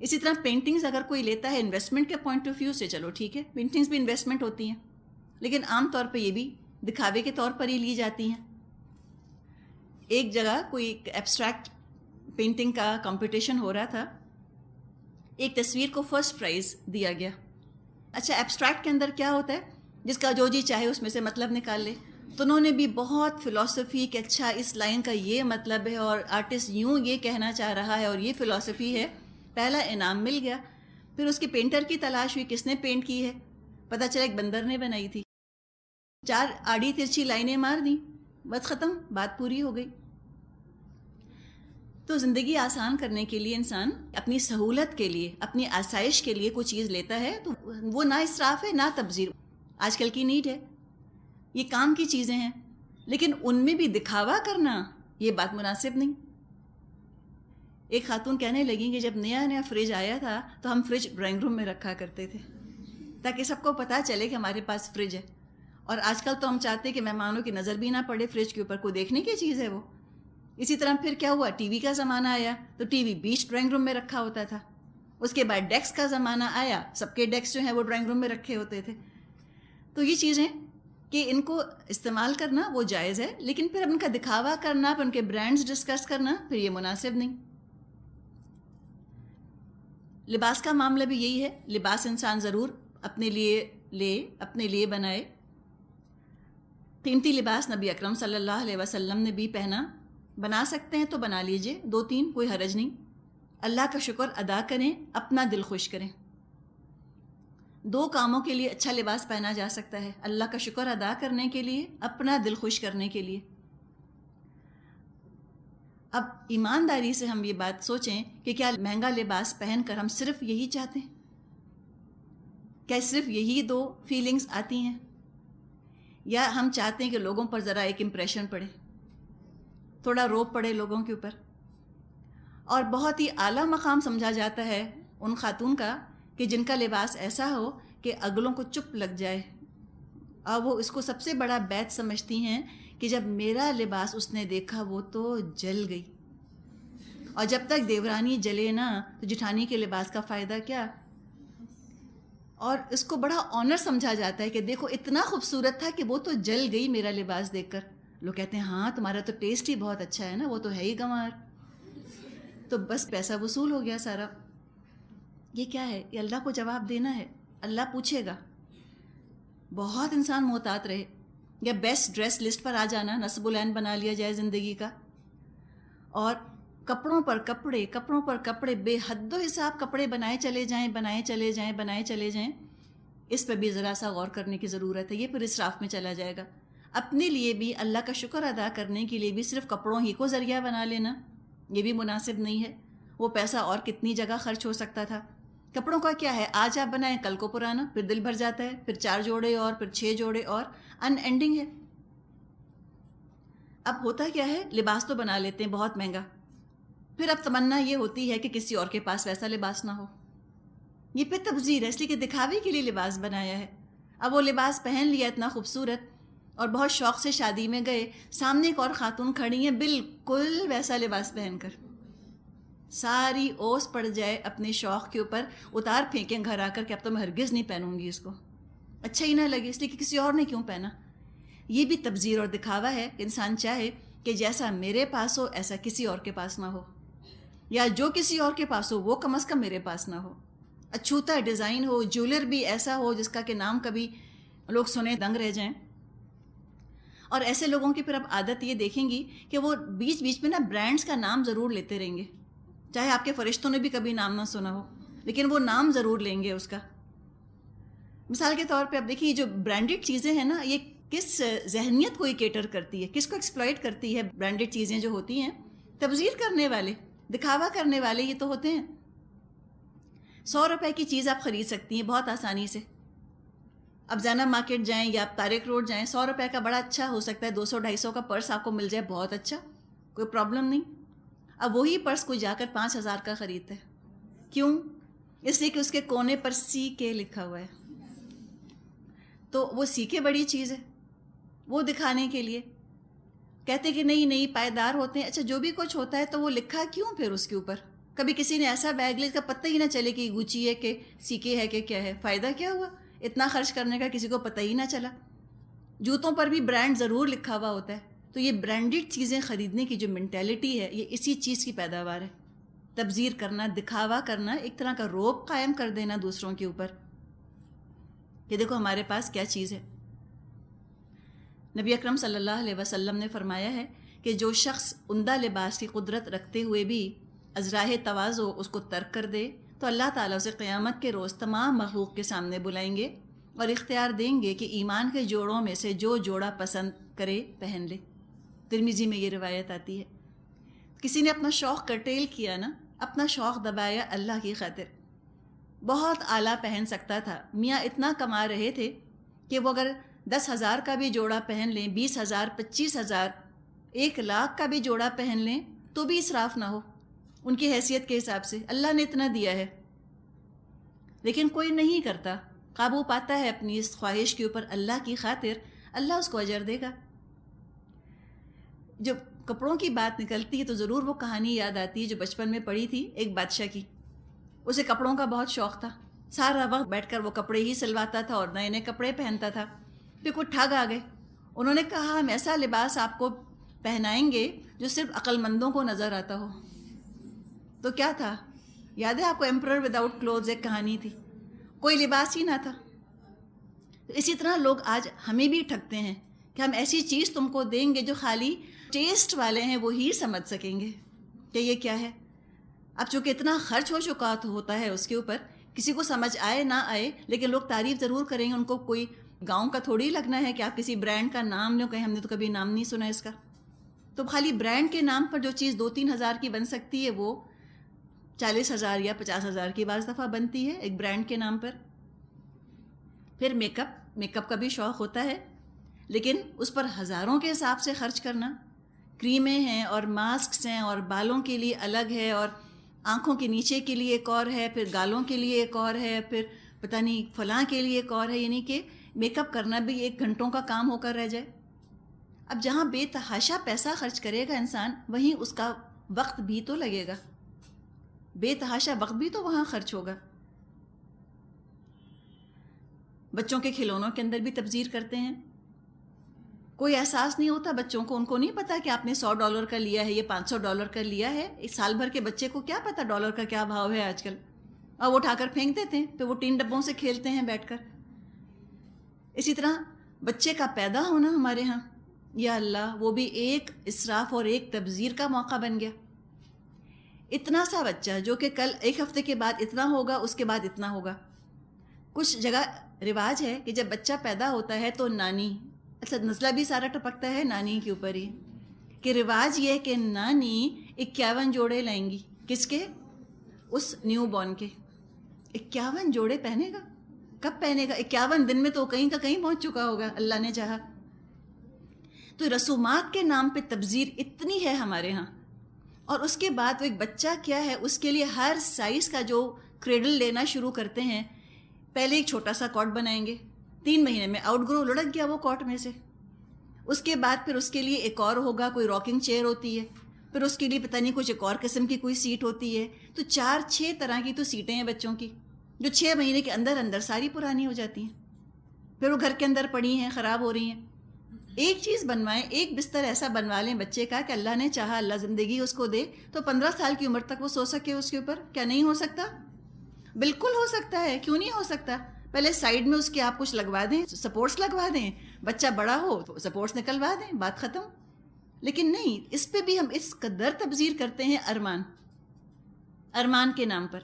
اسی طرح پینٹنگز اگر کوئی لیتا ہے انویسٹمنٹ کے پوائنٹ آف ویو سے, چلو ٹھیک ہے, پینٹنگز بھی انویسٹمنٹ ہوتی ہیں, لیکن عام طور پہ یہ بھی دکھاوے کے طور پر ہی لی جاتی ہیں. ایک جگہ کوئی ایبسٹریکٹ پینٹنگ کا کمپٹیشن ہو رہا تھا, ایک تصویر کو فرسٹ پرائز دیا گیا. اچھا, ایبسٹریکٹ کے اندر کیا ہوتا ہے, جس کا جو جی چاہے اس میں سے مطلب نکال لے. تو انہوں نے بھی بہت فلسفی کہ اچھا اس لائن کا یہ مطلب ہے اور آرٹسٹ یوں یہ کہنا چاہ رہا ہے اور یہ فلسفی ہے. پہلا انعام مل گیا. پھر اس کے پینٹر کی تلاش ہوئی, کس نے پینٹ کی ہے, پتہ چلا ایک بندر نے بنائی تھی. 4 آڑی ترچھی لائنیں مار دیں, بس ختم, بات پوری ہو گئی. تو زندگی آسان کرنے کے لیے انسان اپنی سہولت کے لیے, اپنی آسائش کے لیے کوئی چیز لیتا ہے تو وہ نہ اسراف ہے نہ تبذیر. آج کل کی نیڈ ہے, یہ کام کی چیزیں ہیں, لیکن ان میں بھی دکھاوا کرنا یہ بات مناسب نہیں. ایک خاتون کہنے لگیں کہ جب نیا فریج آیا تھا تو ہم فریج ڈرائنگ روم میں رکھا کرتے تھے تاکہ سب کو پتہ چلے کہ ہمارے پاس فریج ہے. اور آج کل تو ہم چاہتے ہیں کہ مہمانوں کی نظر بھی نہ پڑے فریج کے اوپر, کوئی دیکھنے کی چیز ہے وہ. اسی طرح پھر کیا ہوا, ٹی وی کا زمانہ آیا تو ٹی وی بیچ ڈرائنگ روم میں رکھا ہوتا تھا. اس کے بعد ڈیسک کا زمانہ آیا, سب کے ڈیسک جو ہیں وہ ڈرائنگ روم میں رکھے ہوتے تھے. تو یہ چیزیں کہ ان کو استعمال کرنا وہ جائز ہے, لیکن پھر اب ان کا دکھاوا کرنا, پھر ان کے برانڈز ڈسکس کرنا, پھر یہ مناسب نہیں. لباس کا معاملہ بھی یہی ہے. لباس انسان ضرور اپنے لیے لے, اپنے لیے بنائے. قیمتی لباس نبی اکرم صلی اللہ علیہ وسلم نے بھی پہنا. بنا سکتے ہیں تو بنا لیجئے, 2-3, کوئی حرج نہیں. اللہ کا شکر ادا کریں, اپنا دل خوش کریں. 2 کاموں کے لیے اچھا لباس پہنا جا سکتا ہے, اللہ کا شکر ادا کرنے کے لیے, اپنا دل خوش کرنے کے لیے. اب ایمانداری سے ہم یہ بات سوچیں کہ کیا مہنگا لباس پہن کر ہم صرف یہی چاہتے ہیں؟ کیا صرف یہی 2 فیلنگز آتی ہیں, یا ہم چاہتے ہیں کہ لوگوں پر ذرا ایک امپریشن پڑے, تھوڑا روب پڑے لوگوں کے اوپر؟ اور بہت ہی اعلیٰ مقام سمجھا جاتا ہے ان خاتون کا کہ جن کا لباس ایسا ہو کہ اگلوں کو چپ لگ جائے, اور وہ اس کو سب سے بڑا بیت سمجھتی ہیں کہ جب میرا لباس اس نے دیکھا وہ تو جل گئی. اور جب تک دیورانی جلے نا تو جٹھانی کے لباس کا فائدہ کیا. اور اس کو بڑا آنر سمجھا جاتا ہے کہ دیکھو اتنا خوبصورت تھا کہ وہ تو جل گئی میرا لباس دیکھ کر. لوگ کہتے ہیں ہاں تمہارا تو ٹیسٹ ہی بہت اچھا ہے نا, وہ تو ہے ہی گنوار. تو بس پیسہ وصول ہو گیا سارا. یہ کیا ہے؟ یہ اللہ کو جواب دینا ہے, اللہ پوچھے گا. بہت انسان محتاط رہے, یا بیسٹ ڈریس لسٹ پر آ جانا, نصب العین بنا لیا جائے زندگی کا. اور کپڑوں پر کپڑے, کپڑوں پر کپڑے, بے حد و حساب کپڑے بنائے چلے جائیں, بنائے چلے جائیں, بنائے چلے جائیں. اس پہ بھی ذرا سا غور کرنے کی ضرورت ہے. یہ پھر اسراف میں چلا جائے گا. اپنے لیے بھی اللہ کا شکر ادا کرنے کے لیے بھی صرف کپڑوں ہی کو ذریعہ بنا لینا یہ بھی مناسب نہیں ہے. وہ پیسہ اور کتنی جگہ خرچ ہو سکتا تھا. کپڑوں کا کیا ہے, آج آپ بنائیں کل کو پرانا, پھر دل بھر جاتا ہے, پھر 4 جوڑے اور, پھر 6 جوڑے اور, ان اینڈنگ ہے. اب ہوتا کیا ہے, لباس تو بنا لیتے ہیں بہت مہنگا, پھر اب تمنا یہ ہوتی ہے کہ کسی اور کے پاس ویسا لباس نہ ہو. یہ پھر تبذیر ہے, اس لیے کہ دکھاوے کے لیے لباس بنایا ہے. اب وہ لباس پہن لیا اتنا خوبصورت, اور بہت شوق سے شادی میں گئے, سامنے ایک اور خاتون کھڑی ہیں بالکل ویسا لباس پہن کر, ساری اوس پڑ جائے اپنے شوق کے اوپر, اتار پھینکیں گھر آ کر کہ اب تو میں ہرگز نہیں پہنوں گی اس کو, اچھا ہی نہ لگے, اس لیے کہ کسی اور نے کیوں پہنا. یہ بھی تبذیر اور دکھاوا ہے کہ انسان چاہے کہ جیسا میرے پاس ہو ایسا کسی اور کے پاس نہ ہو, یا جو کسی اور کے پاس ہو وہ کم از کم میرے پاس نہ ہو. اچھوتا ڈیزائن ہو, جولر بھی ایسا ہو جس کا کہ نام کبھی لوگ سنیں دنگ رہ جائیں. اور ایسے لوگوں کی پھر آپ عادت یہ دیکھیں گی کہ وہ بیچ بیچ میں نا برانڈس کا نام ضرور لیتے رہیں گے, چاہے آپ کے فرشتوں نے بھی کبھی نام نہ سنا ہو, لیکن وہ نام ضرور لیں گے اس کا. مثال کے طور پہ آپ دیکھیے جو برانڈڈ چیزیں ہیں نا, یہ کس ذہنیت کو یہ کیٹر کرتی ہے, کس کو ایکسپلائٹ کرتی ہے. برانڈڈ چیزیں جو ہوتی ہیں, تبذیر کرنے والے, دکھاوا کرنے والے یہ تو ہوتے ہیں. 100 روپے کی چیز آپ خرید سکتی ہیں بہت آسانی سے. اب زینب مارکیٹ جائیں یا آپ طارق روڈ جائیں, 100 روپے کا بڑا اچھا ہو سکتا ہے 200-250 کا پرس آپ کو مل جائے, بہت اچھا, کوئی پرابلم نہیں. اب وہی پرس کوئی جا کر 5,000 کا خریدتا ہے. کیوں؟ اس لیے کہ اس کے کونے پر CK لکھا ہوا ہے. تو وہ CK بڑی چیز ہے, وہ دکھانے کے لیے کہتے کہ نہیں پائیدار ہوتے ہیں. اچھا جو بھی کچھ ہوتا ہے تو وہ لکھا کیوں پھر اس کے اوپر؟ کبھی کسی نے ایسا بیگ لے کا پتہ ہی نہ چلے کہ گوچی ہے کہ CK ہے کہ کیا ہے, فائدہ کیا ہوا اتنا خرچ کرنے کا, کسی کو پتہ ہی نہ چلا. جوتوں پر بھی برانڈ ضرور لکھا ہوا ہوتا ہے. تو یہ برانڈڈ چیزیں خریدنے کی جو مینٹیلٹی ہے, یہ اسی چیز کی پیداوار ہے. تبذیر کرنا, دکھاوا کرنا, ایک طرح کا روب قائم کر دینا دوسروں کے اوپر کہ دیکھو ہمارے پاس کیا چیز ہے. نبی اکرم صلی اللہ علیہ وسلم نے فرمایا ہے کہ جو شخص عمدہ لباس کی قدرت رکھتے ہوئے بھی از راہ تواضع اس کو ترک کر دے تو اللہ تعالیٰ اسے قیامت کے روز تمام مخلوق کے سامنے بلائیں گے اور اختیار دیں گے کہ ایمان کے جوڑوں میں سے جو جوڑا پسند کرے پہن لے. ترمذی میں یہ روایت آتی ہے. کسی نے اپنا شوق کرٹیل کیا نا, اپنا شوق دبایا اللہ کی خاطر. بہت اعلیٰ پہن سکتا تھا, میاں اتنا کما رہے تھے کہ وہ اگر 10,000 کا بھی جوڑا پہن لیں, 20,000, 25,000, 1,00,000 کا بھی جوڑا پہن لیں تو بھی اسراف نہ ہو ان کی حیثیت کے حساب سے. اللہ نے اتنا دیا ہے, لیکن کوئی نہیں کرتا, قابو پاتا ہے اپنی اس خواہش کے اوپر. اللہ کی خاطر اللہ اس کو اجر دے گا. جب کپڑوں کی بات نکلتی ہے تو ضرور وہ کہانی یاد آتی ہے جو بچپن میں پڑھی تھی ایک بادشاہ کی. اسے کپڑوں کا بہت شوق تھا, سارا وقت بیٹھ کر وہ کپڑے ہی سلواتا تھا اور نئے نئے کپڑے پہنتا تھا. پھر کوئی ٹھگ آ گئے, انہوں نے کہا ہم ایسا لباس آپ کو پہنائیں گے جو صرف عقل مندوں کو نظر آتا ہو. تو کیا تھا یاد ہے آپ کو, ایمپرر وداؤٹ کلوتھز ایک کہانی تھی, کوئی لباس ہی نہ تھا. تو اسی طرح لوگ آج ہمیں بھی ٹھگتے ہیں کہ ہم ایسی چیز تم کو دیں گے جو خالی ٹیسٹ والے ہیں وہی سمجھ سکیں گے کہ یہ کیا ہے. اب چونکہ اتنا خرچ ہو چکا ہوتا ہے اس کے اوپر, کسی کو سمجھ آئے نہ آئے لیکن لوگ تعریف ضرور کریں گے. ان کو کوئی گاؤں کا تھوڑی لگنا ہے کہ آپ کسی برانڈ کا نام لو, کہیں ہم نے تو کبھی نام نہیں سنا اس کا. تو خالی برانڈ کے نام پر جو چیز 2-3 ہزار کی بن سکتی ہے وہ 40,000 یا 50,000 کی بعض دفعہ بنتی ہے ایک برانڈ کے نام پر. پھر میک اپ کا بھی شوق ہوتا ہے, لیکن اس پر ہزاروں کے حساب سے خرچ کرنا. کریمیں ہیں اور ماسکس ہیں اور بالوں کے لیے الگ ہے اور آنکھوں کے نیچے کے لیے ایک اور ہے, پھر گالوں کے لیے ایک اور ہے, پھر پتہ نہیں فلاں کے لیے ایک اور ہے. یعنی کہ میک اپ کرنا بھی 1 گھنٹوں کا کام ہو کر رہ جائے. اب جہاں بے تحاشا پیسہ خرچ کرے گا انسان, وہیں اس کا وقت بھی تو لگے گا, بے تحاشا وقت بھی تو وہاں خرچ ہوگا. بچوں کے کھلونوں کے اندر بھی تبذیر کرتے ہیں. کوئی احساس نہیں ہوتا بچوں کو, ان کو نہیں پتا کہ آپ نے $100 کا لیا ہے, یہ $500 کا لیا ہے. ایک سال بھر کے بچے کو کیا پتا ڈالر کا کیا بھاؤ ہے آج کل, اور وہ اٹھا کر پھینک دیتے ہیں, پھر وہ 3 ڈبوں سے کھیلتے ہیں بیٹھ کر. اسی طرح بچے کا پیدا ہونا ہمارے ہاں, یا اللہ, وہ بھی ایک اسراف اور ایک تبذیر کا موقع بن گیا. اتنا سا بچہ جو کہ کل 1 ہفتے کے بعد اتنا ہوگا, اس کے بعد اتنا ہوگا. کچھ جگہ رواج ہے کہ جب بچہ پیدا ہوتا ہے تو نانی, اچھا نزلہ بھی سارا ٹپکتا ہے نانی کے اوپر ہی, کہ رواج یہ ہے کہ نانی 51 جوڑے لائیں گی. کس کے؟ اس نیو بورن کے. 51 جوڑے پہنے گا, کب پہنے گا؟ 51 دن میں تو کہیں کا کہیں پہنچ چکا ہوگا اللہ نے چاہا. تو رسومات کے نام پہ تبذیر اتنی ہے ہمارے ہاں. اور اس کے بعد وہ ایک بچہ کیا ہے, اس کے لیے ہر سائز کا جو کریڈل لینا شروع کرتے ہیں. پہلے ایک چھوٹا سا کاٹ بنائیں گے, 3 مہینے میں آؤٹ گرو لڑک گیا وہ کاٹ میں سے. اس کے بعد پھر اس کے لیے ایک اور ہوگا, کوئی راکنگ چیئر ہوتی ہے, پھر اس کے لیے پتہ نہیں کچھ ایک اور قسم کی کوئی سیٹ ہوتی ہے. تو 4-6 طرح کی تو سیٹیں ہیں بچوں کی, جو 6 مہینے کے اندر اندر ساری پرانی ہو جاتی ہیں. پھر وہ گھر کے اندر پڑی ہیں, خراب ہو رہی ہیں. ایک چیز بنوائیں, ایک بستر ایسا بنوا لیں بچے کا کہ اللہ نے چاہا, اللہ زندگی اس کو دے تو 15 سال کی عمر تک وہ سو سکے اس کے اوپر. کیا نہیں ہو سکتا؟ بالکل ہو سکتا ہے, کیوں نہیں ہو سکتا. پہلے سائیڈ میں اس کے آپ کچھ لگوا دیں، سپورٹس لگوا دیں، بچہ بڑا ہو تو سپورٹس نکلوا دیں، بات ختم. لیکن نہیں، اس پہ بھی ہم اس قدر تبذیر کرتے ہیں ارمان کے نام پر.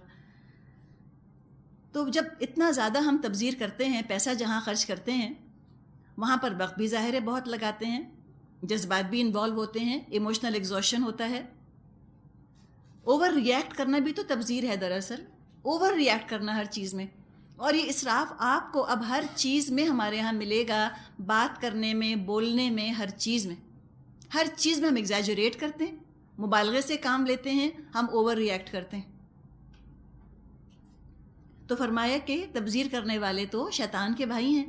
تو جب اتنا زیادہ ہم تبذیر کرتے ہیں، پیسہ جہاں خرچ کرتے ہیں وہاں پر وقت بھی ظاہر ہے بہت لگاتے ہیں، جذبات بھی انوالو ہوتے ہیں، ایموشنل ایگزوشن ہوتا ہے. اوور ری ایکٹ کرنا بھی تو تبذیر ہے دراصل، اوور ری ایکٹ کرنا ہر چیز میں. اور یہ اسراف آپ کو اب ہر چیز میں ہمارے ہاں ملے گا، بات کرنے میں، بولنے میں، ہر چیز میں ہم ایگزیجریٹ کرتے ہیں، مبالغے سے کام لیتے ہیں، ہم اوور ری ایکٹ کرتے ہیں. تو فرمایا کہ تبذیر کرنے والے تو شیطان کے بھائی ہیں.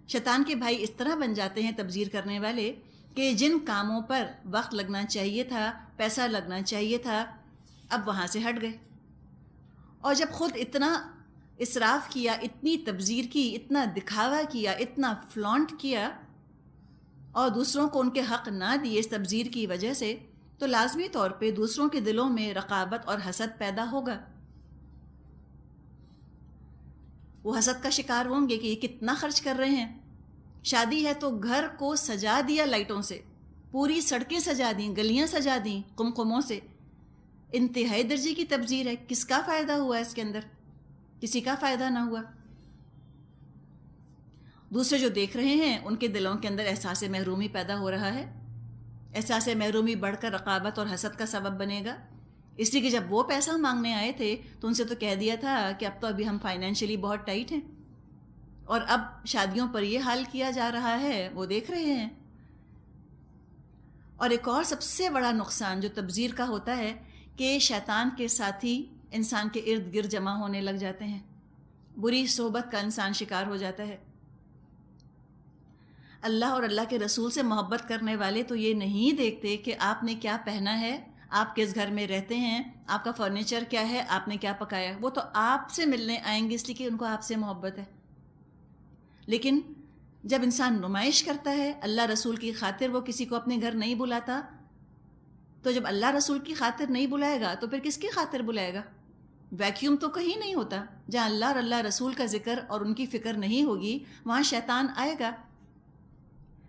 شیطان کے بھائی اس طرح بن جاتے ہیں تبذیر کرنے والے کہ جن کاموں پر وقت لگنا چاہیے تھا، پیسہ لگنا چاہیے تھا، اب وہاں سے ہٹ گئے. اور جب خود اتنا اسراف کیا، اتنی تبذیر کی، اتنا دکھاوا کیا، اتنا فلانٹ کیا، اور دوسروں کو ان کے حق نہ دیے اس تبذیر کی وجہ سے، تو لازمی طور پہ دوسروں کے دلوں میں رقابت اور حسد پیدا ہوگا. وہ حسد کا شکار ہوں گے کہ یہ کتنا خرچ کر رہے ہیں. شادی ہے تو گھر کو سجا دیا لائٹوں سے، پوری سڑکیں سجا دیں، گلیاں سجا دیں قمقموں سے. انتہائی درجے کی تبذیر ہے. کس کا فائدہ ہوا اس کے اندر؟ کسی کا فائدہ نہ ہوا. دوسرے جو دیکھ رہے ہیں ان کے دلوں کے اندر احساس محرومی پیدا ہو رہا ہے. احساس محرومی بڑھ کر رقابت اور حسد کا سبب بنے گا. اس لیے کہ جب وہ پیسہ مانگنے آئے تھے تو ان سے تو کہہ دیا تھا کہ اب تو ابھی ہم فائنینشلی بہت ٹائٹ ہیں، اور اب شادیوں پر یہ حال کیا جا رہا ہے، وہ دیکھ رہے ہیں. اور ایک اور سب سے بڑا نقصان جو تبذیر کا ہوتا ہے کہ شیطان کے ساتھی انسان کے ارد گرد جمع ہونے لگ جاتے ہیں. بری صحبت کا انسان شکار ہو جاتا ہے. اللہ اور اللہ کے رسول سے محبت کرنے والے تو یہ نہیں دیکھتے کہ آپ نے کیا پہنا ہے، آپ کس گھر میں رہتے ہیں، آپ کا فرنیچر کیا ہے، آپ نے کیا پکایا. وہ تو آپ سے ملنے آئیں گے اس لیے کہ ان کو آپ سے محبت ہے. لیکن جب انسان نمائش کرتا ہے اللہ رسول کی خاطر، وہ کسی کو اپنے گھر نہیں بلاتا، تو جب اللہ رسول کی خاطر نہیں بلائے گا تو پھر کس کی خاطر بلائے گا؟ ویکیوم تو کہیں نہیں ہوتا. جہاں اللہ اور اللہ رسول کا ذکر اور ان کی فکر نہیں ہوگی وہاں شیطان آئے گا.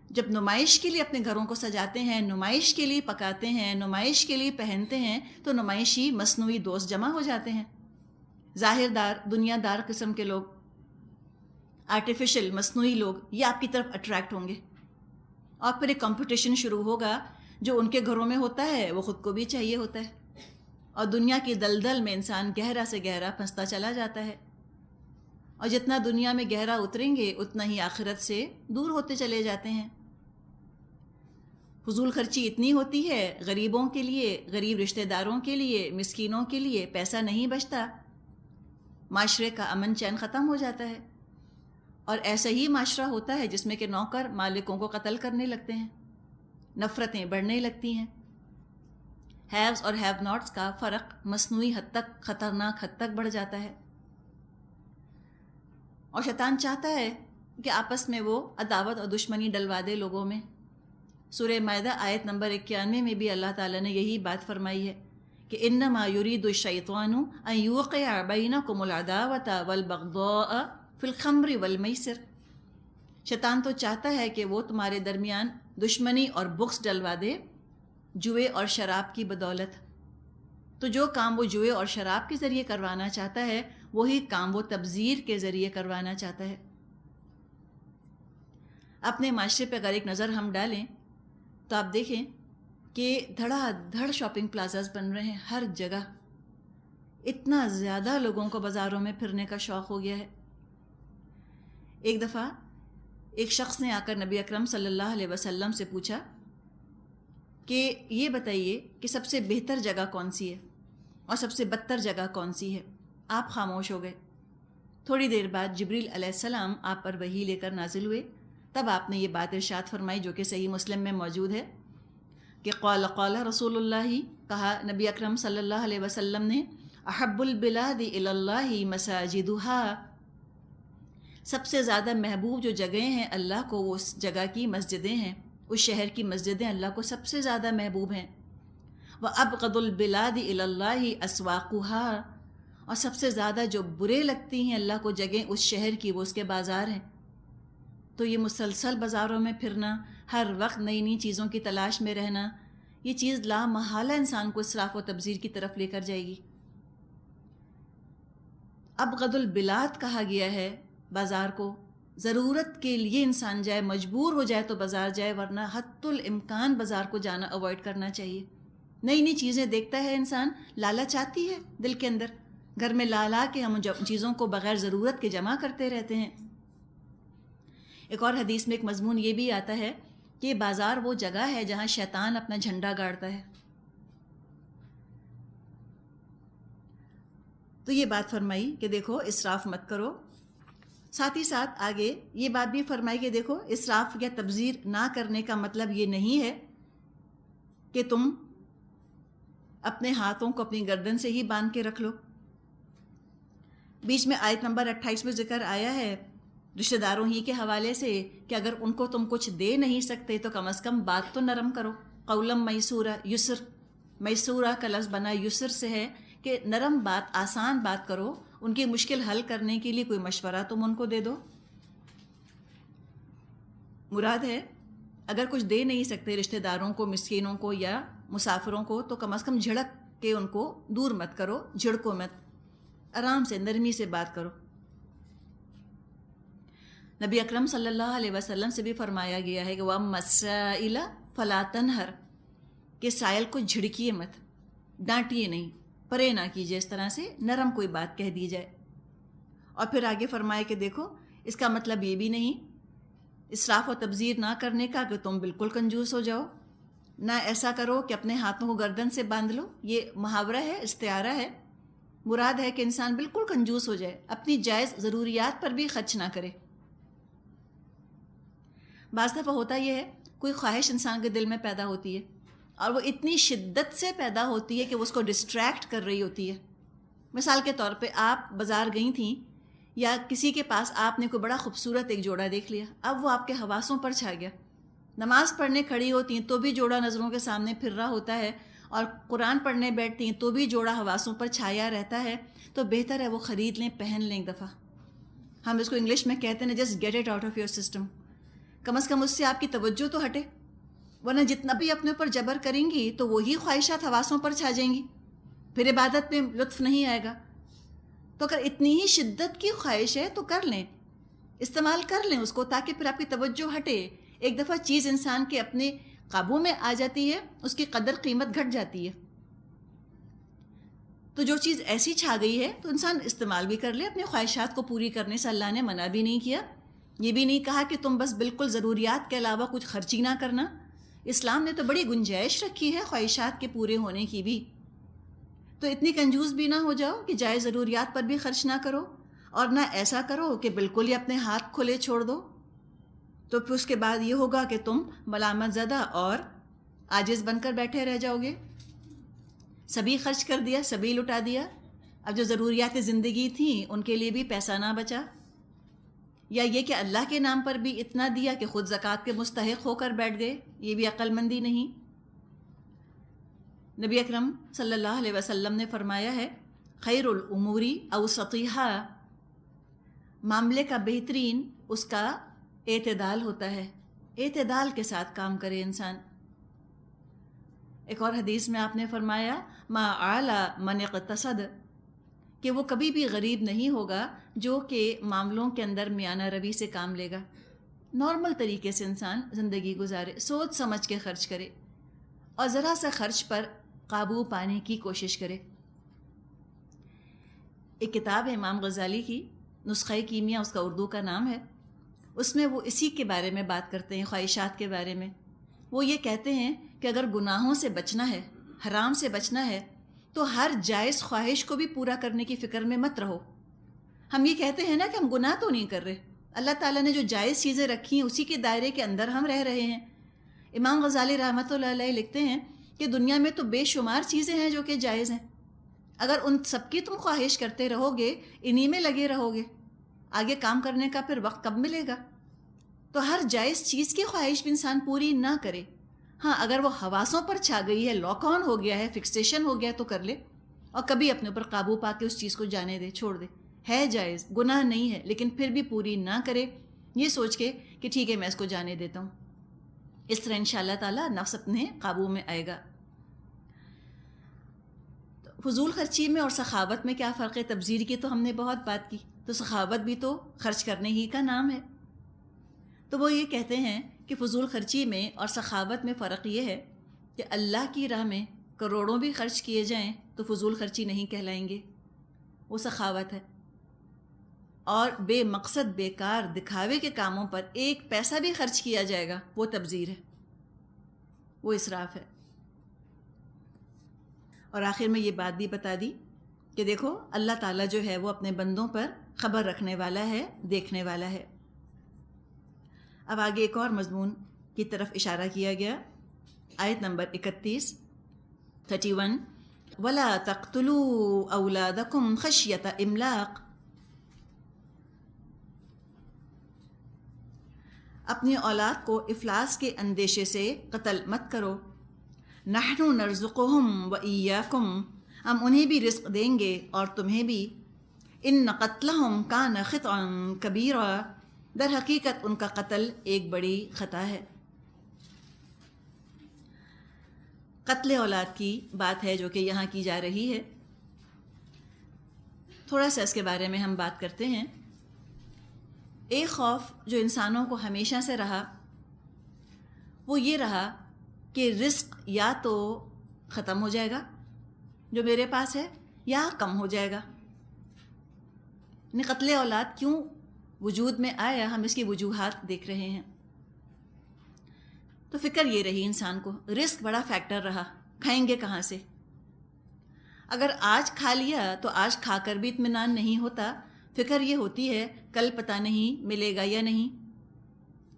جب نمائش کے لیے اپنے گھروں کو سجاتے ہیں، نمائش کے لیے پکاتے ہیں، نمائش کے لیے پہنتے ہیں، تو نمائشی مصنوعی دوست جمع ہو جاتے ہیں. ظاہر دار، دنیا دار قسم کے لوگ، آرٹیفیشل مصنوعی لوگ، یہ آپ کی طرف اٹریکٹ ہوں گے. اور پھر ایک کمپٹیشن شروع ہوگا. جو ان کے گھروں میں ہوتا ہے وہ خود کو بھی چاہیے ہوتا ہے. اور دنیا کی دلدل میں انسان گہرا سے گہرا پھنستا چلا جاتا ہے. اور جتنا دنیا میں گہرا اتریں گے اتنا ہی آخرت سے دور ہوتے چلے جاتے ہیں. فضول خرچی اتنی ہوتی ہے غریبوں کے لیے، غریب رشتہ داروں کے لیے، مسکینوں کے لیے پیسہ نہیں بچتا. معاشرے کا امن چین ختم ہو جاتا ہے. اور ایسا ہی معاشرہ ہوتا ہے جس میں کہ نوکر مالکوں کو قتل کرنے لگتے ہیں، نفرتیں بڑھنے لگتی ہیں. ہیوز اور ہیو ناٹس کا فرق مصنوعی حد تک، خطرناک حد تک بڑھ جاتا ہے. اور شیطان چاہتا ہے کہ آپس میں وہ عداوت اور دشمنی ڈلوا دے لوگوں میں. سورہ مائدہ آیت نمبر 91 میں بھی اللہ تعالیٰ نے یہی بات فرمائی ہے کہ انما یرید الشیطان ان یوقع بینکم العداوۃ والبغضاء فی الخمر والمیسر. شیطان تو چاہتا ہے کہ وہ تمہارے درمیان دشمنی اور بغض ڈلوا دے جوئے اور شراب کی بدولت. تو جو کام وہ جوئے اور شراب کے ذریعے کروانا چاہتا ہے وہی کام وہ تبذیر کے ذریعے کروانا چاہتا ہے. اپنے معاشرے پہ اگر ایک نظر ہم ڈالیں تو آپ دیکھیں کہ دھڑا دھڑ شاپنگ پلازاز بن رہے ہیں ہر جگہ. اتنا زیادہ لوگوں کو بازاروں میں پھرنے کا شوق ہو گیا ہے. ایک دفعہ ایک شخص نے آ کر نبی اکرم صلی اللہ علیہ وسلم سے پوچھا کہ یہ بتائیے کہ سب سے بہتر جگہ کون سی ہے اور سب سے بدتر جگہ کون سی ہے. آپ خاموش ہو گئے. تھوڑی دیر بعد جبریل علیہ السلام آپ پر وحی لے کر نازل ہوئے. تب آپ نے یہ بات ارشاد فرمائی جو کہ صحیح مسلم میں موجود ہے کہ قال رسول اللہ، کہا نبی اکرم صلی اللہ علیہ وسلم نے، احب البلاد الی اللہ مساجدها، سب سے زیادہ محبوب جو جگہیں ہیں اللہ کو وہ اس جگہ کی مسجدیں ہیں، اس شہر کی مسجدیں اللہ کو سب سے زیادہ محبوب ہیں. وابغض البلاد الی اللہ اسواقها، اور سب سے زیادہ جو برے لگتی ہیں اللہ کو جگہیں اس شہر کی، وہ اس کے بازار ہیں. تو یہ مسلسل بازاروں میں پھرنا، ہر وقت نئی نئی چیزوں کی تلاش میں رہنا، یہ چیز لا محالہ انسان کو اسراف و تبذیر کی طرف لے کر جائے گی. ابغض البلاد کہا گیا ہے بازار کو. ضرورت کے لیے انسان جائے، مجبور ہو جائے تو بازار جائے، ورنہ حتی الامکان بازار کو جانا اوائڈ کرنا چاہیے. نئی نئی چیزیں دیکھتا ہے انسان، لالچ آتی ہے دل کے اندر، گھر میں لا لا کے ہم چیزوں کو بغیر ضرورت کے جمع کرتے رہتے ہیں. ایک اور حدیث میں ایک مضمون یہ بھی آتا ہے کہ بازار وہ جگہ ہے جہاں شیطان اپنا جھنڈا گاڑتا ہے. تو یہ بات فرمائی کہ دیکھو اسراف مت کرو. ساتھ ہی ساتھ آگے یہ بات بھی فرمائی کہ دیکھو اسراف یا تبذیر نہ کرنے کا مطلب یہ نہیں ہے کہ تم اپنے ہاتھوں کو اپنی گردن سے ہی باندھ کے رکھ لو. بیچ میں آیت نمبر 28 میں ذکر آیا ہے رشتہ داروں ہی کے حوالے سے کہ اگر ان کو تم کچھ دے نہیں سکتے تو کم از کم بات تو نرم کرو. قولم میسورہ، یسر، میسورہ کا لفظ بنا یسر سے ہے کہ نرم بات، آسان بات کرو. ان کی مشکل حل کرنے کے لیے کوئی مشورہ تم ان کو دے دو. مراد ہے اگر کچھ دے نہیں سکتے رشتہ داروں کو، مسکینوں کو یا مسافروں کو، تو کم از کم جھڑک کے ان کو دور مت کرو، جھڑکو مت، آرام سے نرمی سے بات کرو. نبی اکرم صلی اللہ علیہ وسلم سے بھی فرمایا گیا ہے کہ وَأَمَّا السَّائِلَ فَلَا تَنْهَرْ، کہ سائل کو جھڑکیے مت، ڈانٹیے نہیں، پرے نہ کیجیے، اس طرح سے نرم کوئی بات کہہ دی جائے. اور پھر آگے فرمائے کہ دیکھو اس کا مطلب یہ بھی نہیں اسراف و تبذیر نہ کرنے کا کہ تم بالکل کنجوس ہو جاؤ. نہ ایسا کرو کہ اپنے ہاتھوں کو گردن سے باندھ لو. یہ محاورہ ہے، استعارہ ہے. مراد ہے کہ انسان بالکل کنجوس ہو جائے، اپنی جائز ضروریات پر بھی خرچ نہ کرے. بعض دفعہ ہوتا یہ ہے کوئی خواہش انسان کے دل میں پیدا ہوتی ہے اور وہ اتنی شدت سے پیدا ہوتی ہے کہ وہ اس کو ڈسٹریکٹ کر رہی ہوتی ہے. مثال کے طور پہ آپ بازار گئی تھیں یا کسی کے پاس آپ نے کوئی بڑا خوبصورت ایک جوڑا دیکھ لیا، اب وہ آپ کے حواسوں پر چھا گیا. نماز پڑھنے کھڑی ہوتی ہیں تو بھی جوڑا نظروں کے سامنے پھر رہا ہوتا ہے، اور قرآن پڑھنے بیٹھتی ہیں تو بھی جوڑا حواسوں پر چھایا رہتا ہے. تو بہتر ہے وہ خرید لیں، پہن لیں ایک دفعہ. ہم اس کو انگلش میں کہتے ہیں just get it out of your system. کم از کم اس سے آپ کی توجہ تو ہٹے، ورنہ جتنا بھی اپنے اوپر جبر کریں گی تو وہی خواہشات حواسوں پر چھا جائیں گی، پھر عبادت میں لطف نہیں آئے گا. تو اگر اتنی ہی شدت کی خواہش ہے تو کر لیں، استعمال کر لیں اس کو، تاکہ پھر آپ کی توجہ ہٹے. ایک دفعہ چیز انسان کے اپنے قابو میں آ جاتی ہے، اس کی قدر قیمت گھٹ جاتی ہے. تو جو چیز ایسی چھا گئی ہے تو انسان استعمال بھی کر لے. اپنے خواہشات کو پوری کرنے سے اللہ نے منع بھی نہیں کیا، یہ بھی نہیں کہا کہ تم بس بالکل ضروریات کے علاوہ کچھ خرچی نہ کرنا. اسلام نے تو بڑی گنجائش رکھی ہے خواہشات کے پورے ہونے کی بھی. تو اتنی کنجوس بھی نہ ہو جاؤ کہ جائز ضروریات پر بھی خرچ نہ کرو، اور نہ ایسا کرو کہ بالکل ہی اپنے ہاتھ کھلے چھوڑ دو. تو پھر اس کے بعد یہ ہوگا کہ تم ملامت زدہ اور عاجز بن کر بیٹھے رہ جاؤ گے. سبھی خرچ کر دیا، سبھی لٹا دیا، اب جو ضروریات زندگی تھیں ان کے لیے بھی پیسہ نہ بچا. یا یہ کہ اللہ کے نام پر بھی اتنا دیا کہ خود زکوٰۃ کے مستحق ہو کر بیٹھ گئے، یہ بھی عقل مندی نہیں. نبی اکرم صلی اللہ علیہ وسلم نے فرمایا ہے خیر الاموری اوسطیہا، معاملے کا بہترین اس کا اعتدال ہوتا ہے. اعتدال کے ساتھ کام کرے انسان. ایک اور حدیث میں آپ نے فرمایا ما اعلی من اقتصد، کہ وہ کبھی بھی غریب نہیں ہوگا جو کہ معاملوں کے اندر میانہ روی سے کام لے گا. نارمل طریقے سے انسان زندگی گزارے، سوچ سمجھ کے خرچ کرے اور ذرا سا خرچ پر قابو پانے کی کوشش کرے. ایک کتاب ہے امام غزالی کی، نسخہ کیمیا اس کا اردو کا نام ہے. اس میں وہ اسی کے بارے میں بات کرتے ہیں، خواہشات کے بارے میں. وہ یہ کہتے ہیں کہ اگر گناہوں سے بچنا ہے، حرام سے بچنا ہے، تو ہر جائز خواہش کو بھی پورا کرنے کی فکر میں مت رہو. ہم یہ کہتے ہیں نا کہ ہم گناہ تو نہیں کر رہے، اللہ تعالیٰ نے جو جائز چیزیں رکھی ہیں اسی کے دائرے کے اندر ہم رہ رہے ہیں. امام غزالی رحمۃ اللہ علیہ لکھتے ہیں کہ دنیا میں تو بے شمار چیزیں ہیں جو کہ جائز ہیں. اگر ان سب کی تم خواہش کرتے رہو گے، انہی میں لگے رہو گے، آگے کام کرنے کا پھر وقت کب ملے گا؟ تو ہر جائز چیز کی خواہش بھی انسان پوری نہ کرے. ہاں اگر وہ حواسوں پر چھا گئی ہے، لاک آن ہو گیا ہے، فکسیشن ہو گیا تو کر لے. اور کبھی اپنے اوپر قابو پا کے اس چیز کو جانے دے، چھوڑ دے. ہے جائز، گناہ نہیں ہے، لیکن پھر بھی پوری نہ کرے یہ سوچ کے کہ ٹھیک ہے میں اس کو جانے دیتا ہوں. اس طرح انشاءاللہ تعالیٰ نفس اپنے قابو میں آئے گا. فضول خرچی میں اور سخاوت میں کیا فرق ہے؟ تبذیر کی تو ہم نے بہت بات کی، تو سخاوت بھی تو خرچ کرنے ہی کا نام ہے. تو وہ یہ کہتے ہیں کہ فضول خرچی میں اور سخاوت میں فرق یہ ہے کہ اللہ کی راہ میں کروڑوں بھی خرچ کیے جائیں تو فضول خرچی نہیں کہلائیں گے، وہ سخاوت ہے. اور بے مقصد بیکار دکھاوے کے کاموں پر ایک پیسہ بھی خرچ کیا جائے گا وہ تبذیر ہے، وہ اسراف ہے. اور آخر میں یہ بات بھی بتا دی کہ دیکھو اللہ تعالیٰ جو ہے وہ اپنے بندوں پر خبر رکھنے والا ہے، دیکھنے والا ہے. اب آگے ایک اور مضمون کی طرف اشارہ کیا گیا، آیت نمبر 31 وَلَا تَقْتُلُوا أَوْلَادَكُمْ خَشْيَةَ إِمْلَاقٍ، اپنی اولاد کو افلاس کے اندیشے سے قتل مت کرو. نحن نرزقهم وإياكم، ہم انہیں بھی رزق دیں گے اور تمہیں بھی. ان قتلهم كان خطئا كبيرا، در حقیقت ان کا قتل ایک بڑی خطا ہے. قتل اولاد کی بات ہے جو کہ یہاں کی جا رہی ہے. تھوڑا سا اس کے بارے میں ہم بات کرتے ہیں. ایک خوف جو انسانوں کو ہمیشہ سے رہا وہ یہ رہا کہ رزق یا تو ختم ہو جائے گا جو میرے پاس ہے یا کم ہو جائے گا. قتل اولاد کیوں وجود میں آیا، ہم اس کی وجوہات دیکھ رہے ہیں. تو فکر یہ رہی انسان کو، رزق بڑا فیکٹر رہا، کھائیں گے کہاں سے؟ اگر آج کھا لیا تو آج کھا کر بھی اطمینان نہیں ہوتا، فکر یہ ہوتی ہے کل پتہ نہیں ملے گا یا نہیں.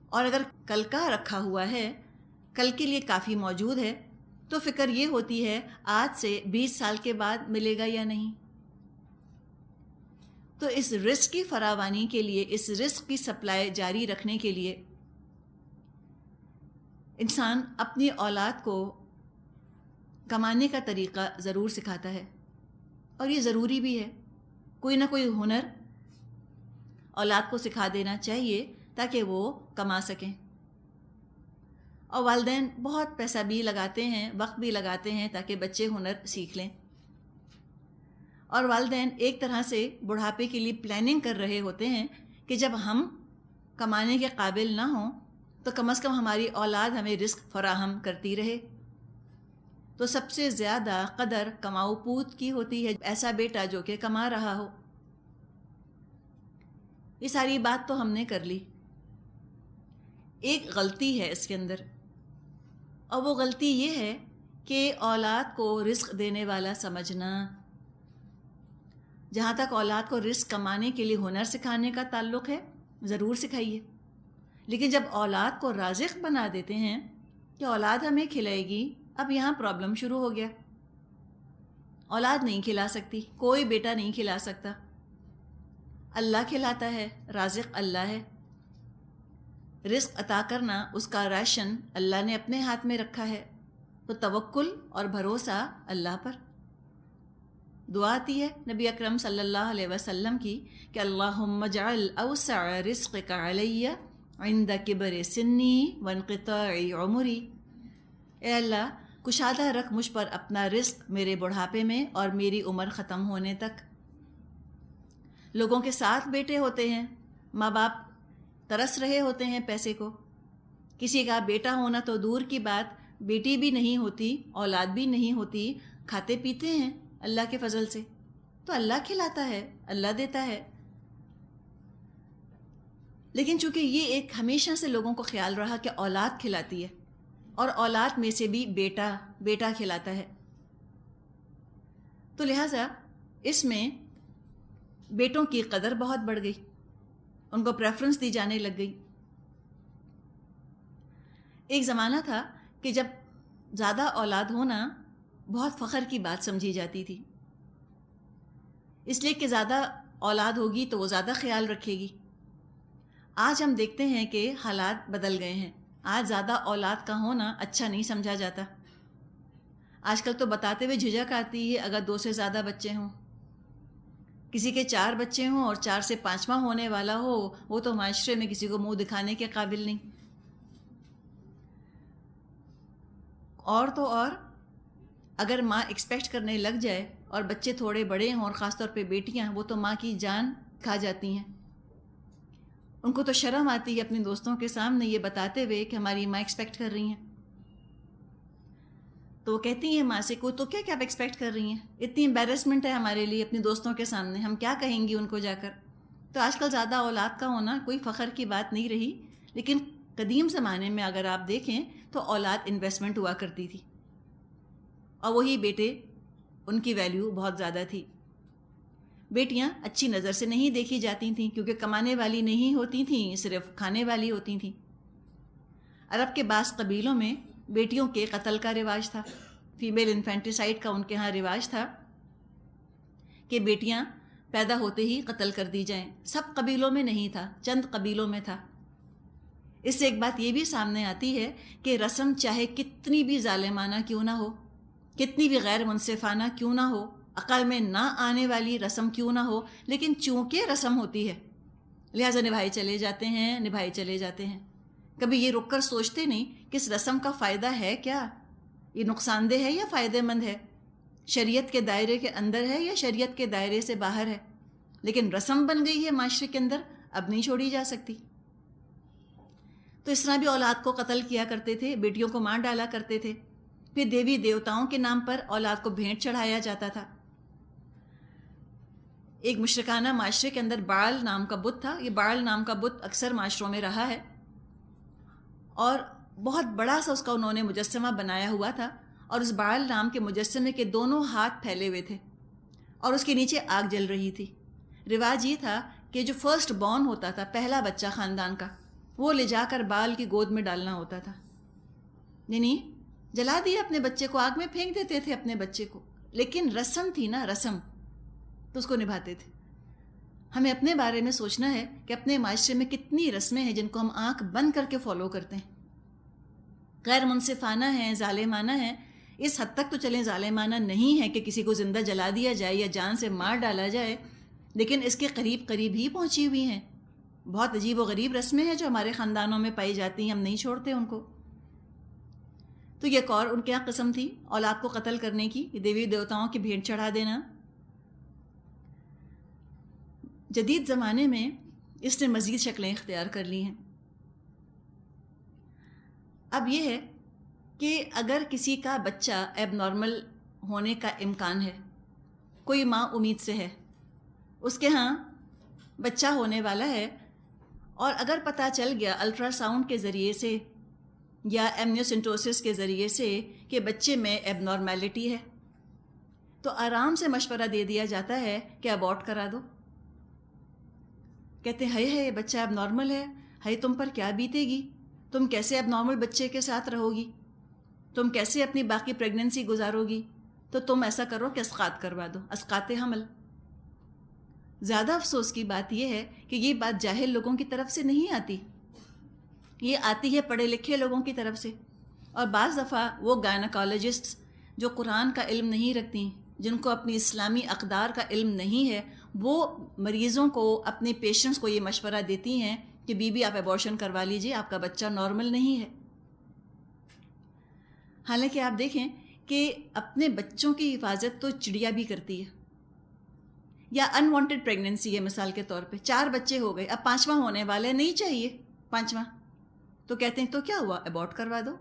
اور اگر کل کا رکھا ہوا ہے، کل کے لیے کافی موجود ہے، تو فکر یہ ہوتی ہے آج سے 20 سال کے بعد ملے گا یا نہیں. تو اس رزق کی فراوانی کے لیے، اس رزق کی سپلائی جاری رکھنے کے لیے انسان اپنی اولاد کو کمانے کا طریقہ ضرور سکھاتا ہے، اور یہ ضروری بھی ہے. کوئی نہ کوئی ہنر اولاد کو سکھا دینا چاہیے تاکہ وہ کما سکیں. اور والدین بہت پیسہ بھی لگاتے ہیں، وقت بھی لگاتے ہیں تاکہ بچے ہنر سیکھ لیں. اور والدین ایک طرح سے بڑھاپے کے لیے پلاننگ کر رہے ہوتے ہیں کہ جب ہم کمانے کے قابل نہ ہوں تو کم از کم ہماری اولاد ہمیں رزق فراہم کرتی رہے. تو سب سے زیادہ قدر کماؤ پوت کی ہوتی ہے، ایسا بیٹا جو کہ کما رہا ہو. یہ ساری بات تو ہم نے کر لی. ایک غلطی ہے اس کے اندر، اور وہ غلطی یہ ہے کہ اولاد کو رزق دینے والا سمجھنا. جہاں تک اولاد کو رزق کمانے کے لیے ہنر سکھانے کا تعلق ہے، ضرور سکھائیے، لیکن جب اولاد کو رازق بنا دیتے ہیں کہ اولاد ہمیں کھلائے گی، اب یہاں پرابلم شروع ہو گیا. اولاد نہیں کھلا سکتی، کوئی بیٹا نہیں کھلا سکتا. اللہ کھلاتا ہے، رازق اللہ ہے. رزق عطا کرنا، اس کا راشن اللہ نے اپنے ہاتھ میں رکھا ہے. تو توکل اور بھروسہ اللہ پر. دعا آتی ہے نبی اکرم صلی اللہ علیہ وسلم کی کہ اللہم اجعل اوسع رزقک علی عند کبر سنی وانقطاع عمری. اے اللہ کشادہ رکھ مجھ پر اپنا رزق میرے بڑھاپے میں اور میری عمر ختم ہونے تک. لوگوں کے ساتھ بیٹے ہوتے ہیں، ماں باپ ترس رہے ہوتے ہیں پیسے کو. کسی کا بیٹا ہونا تو دور کی بات، بیٹی بھی نہیں ہوتی، اولاد بھی نہیں ہوتی، کھاتے پیتے ہیں اللہ کے فضل سے. تو اللہ کھلاتا ہے، اللہ دیتا ہے. لیکن چونکہ یہ ایک ہمیشہ سے لوگوں کو خیال رہا کہ اولاد کھلاتی ہے، اور اولاد میں سے بھی بیٹا کھلاتا ہے، تو لہٰذا اس میں بیٹوں کی قدر بہت بڑھ گئی، ان کو پریفرنس دی جانے لگ گئی. ایک زمانہ تھا کہ جب زیادہ اولاد ہونا بہت فخر کی بات سمجھی جاتی تھی، اس لیے کہ زیادہ اولاد ہوگی تو وہ زیادہ خیال رکھے گی. آج ہم دیکھتے ہیں کہ حالات بدل گئے ہیں. آج زیادہ اولاد کا ہونا اچھا نہیں سمجھا جاتا. آج کل تو بتاتے ہوئے جھجک آتی ہے اگر 2 سے زیادہ بچے ہوں. کسی کے 4 بچے ہوں اور 4 سے 5واں ہونے والا ہو، وہ تو معاشرے میں کسی کو منہ دکھانے کے قابل نہیں. اور تو اور اگر ماں ایکسپیکٹ کرنے لگ جائے اور بچے تھوڑے بڑے ہوں، اور خاص طور پہ بیٹیاں، وہ تو ماں کی جان کھا جاتی ہیں. ان کو تو شرم آتی ہے اپنے دوستوں کے سامنے یہ بتاتے ہوئے کہ ہماری ماں ایکسپیکٹ کر رہی ہیں. تو وہ کہتی ہیں ماں سے، کو تو کیا آپ ایکسپیکٹ کر رہی ہیں؟ اتنی امبیرسمنٹ ہے ہمارے لیے اپنے دوستوں کے سامنے، ہم کیا کہیں گی ان کو جا کر. تو آج کل زیادہ اولاد کا ہونا کوئی فخر کی بات نہیں رہی، لیکن قدیم زمانے میں اگر آپ دیکھیں تو اولاد انویسٹمنٹ ہوا کرتی تھی، اور وہی بیٹے ان کی ویلیو بہت زیادہ تھی. بیٹیاں اچھی نظر سے نہیں دیکھی جاتی تھیں کیونکہ کمانے والی نہیں ہوتی تھیں، صرف کھانے والی ہوتی تھیں. عرب کے بعض قبیلوں میں بیٹیوں کے قتل کا رواج تھا، فیمیل انفینٹیسائڈ کا ان کے ہاں رواج تھا کہ بیٹیاں پیدا ہوتے ہی قتل کر دی جائیں. سب قبیلوں میں نہیں تھا، چند قبیلوں میں تھا. اس سے ایک بات یہ بھی سامنے آتی ہے کہ رسم چاہے کتنی بھی ظالمانہ کیوں نہ ہو، کتنی بھی غیر منصفانہ کیوں نہ ہو، عقل میں نہ آنے والی رسم کیوں نہ ہو، لیکن چونکہ رسم ہوتی ہے لہٰذا نبھائی چلے جاتے ہیں، نبھائی چلے جاتے ہیں. کبھی یہ رک کر سوچتے نہیں کہ اس رسم کا فائدہ ہے کیا، یہ نقصان دہ ہے یا فائدہ مند ہے، شریعت کے دائرے کے اندر ہے یا شریعت کے دائرے سے باہر ہے. لیکن رسم بن گئی ہے معاشرے کے اندر، اب نہیں چھوڑی جا سکتی. تو اس طرح بھی اولاد کو قتل کیا کرتے تھے، بیٹیوں کو مار ڈالا کرتے تھے. پھر دیوی دیوتاؤں کے نام پر اولاد کو بھیٹ چڑھایا جاتا تھا. ایک مشرکانہ معاشرے کے اندر بعل نام کا بت تھا. یہ بعل نام کا بت اکثر معاشروں میں رہا ہے، اور بہت بڑا سا اس کا انہوں نے مجسمہ بنایا ہوا تھا، اور اس بعل نام کے مجسمے کے دونوں ہاتھ پھیلے ہوئے تھے اور اس کے نیچے آگ جل رہی تھی. رواج یہ تھا کہ جو فرسٹ بورن ہوتا تھا، پہلا بچہ خاندان کا، وہ لے جا کر بال کی گود میں ڈالنا ہوتا تھا. یعنی جلا دیا اپنے بچے کو، آگ میں پھینک دیتے تھے اپنے بچے کو، لیکن رسم تھی نا، رسم تو اس کو نبھاتے تھے. ہمیں اپنے بارے میں سوچنا ہے کہ اپنے معاشرے میں کتنی رسمیں ہیں جن کو ہم آنکھ بند کر کے فالو کرتے ہیں، غیر منصفانہ ہیں، ظالمانہ ہیں. اس حد تک تو چلیں ظالمانہ نہیں ہے کہ کسی کو زندہ جلا دیا جائے یا جان سے مار ڈالا جائے، لیکن اس کے قریب قریب ہی پہنچی ہوئی ہیں. بہت عجیب و غریب رسمیں ہیں جو ہمارے خاندانوں میں پائی جاتی ہیں، ہم نہیں چھوڑتے ان کو. تو یہ ایک اور ان کے یہاں قسم تھی اولاد کو قتل کرنے کی، دیوی دیوتاؤں کی بھیٹ چڑھا دینا. جدید زمانے میں اس نے مزید شکلیں اختیار کر لی ہیں. اب یہ ہے کہ اگر کسی کا بچہ ایب نارمل ہونے کا امکان ہے، کوئی ماں امید سے ہے، اس کے ہاں بچہ ہونے والا ہے، اور اگر پتہ چل گیا الٹرا ساؤنڈ کے ذریعے سے یا ایمنیوسنٹوسس کے ذریعے سے کہ بچے میں ایب نارمیلٹی ہے، تو آرام سے مشورہ دے دیا جاتا ہے کہ ابورٹ کرا دو. کہتے ہیں ہے بچہ ایب نارمل ہے، تم پر کیا بیتے گی، تم کیسے ایب نارمل بچے کے ساتھ رہو گی، تم کیسے اپنی باقی پریگننسی گزارو گی، تو تم ایسا کرو کہ اسقاط کروا دو، اسقاط حمل. زیادہ افسوس کی بات یہ ہے کہ یہ بات جاہل لوگوں کی طرف سے نہیں آتی، یہ آتی ہے پڑھے لکھے لوگوں کی طرف سے. اور بعض دفعہ وہ گائنیکالوجسٹ جو قرآن کا علم نہیں رکھتی، جن کو اپنی اسلامی اقدار کا علم نہیں ہے، وہ مریضوں کو، اپنے پیشنٹس کو یہ مشورہ دیتی ہیں کہ بی بی آپ ایبورشن کروا لیجئے، آپ کا بچہ نارمل نہیں ہے. حالانکہ آپ دیکھیں کہ اپنے بچوں کی حفاظت تو چڑیا بھی کرتی ہے. یا انوانٹڈ پریگننسی ہے، مثال کے طور پہ 4 بچے ہو گئے، اب 5واں ہونے والے، نہیں چاہیے 5واں، تو کہتے ہیں تو کیا ہوا، ابورٹ کروا دو،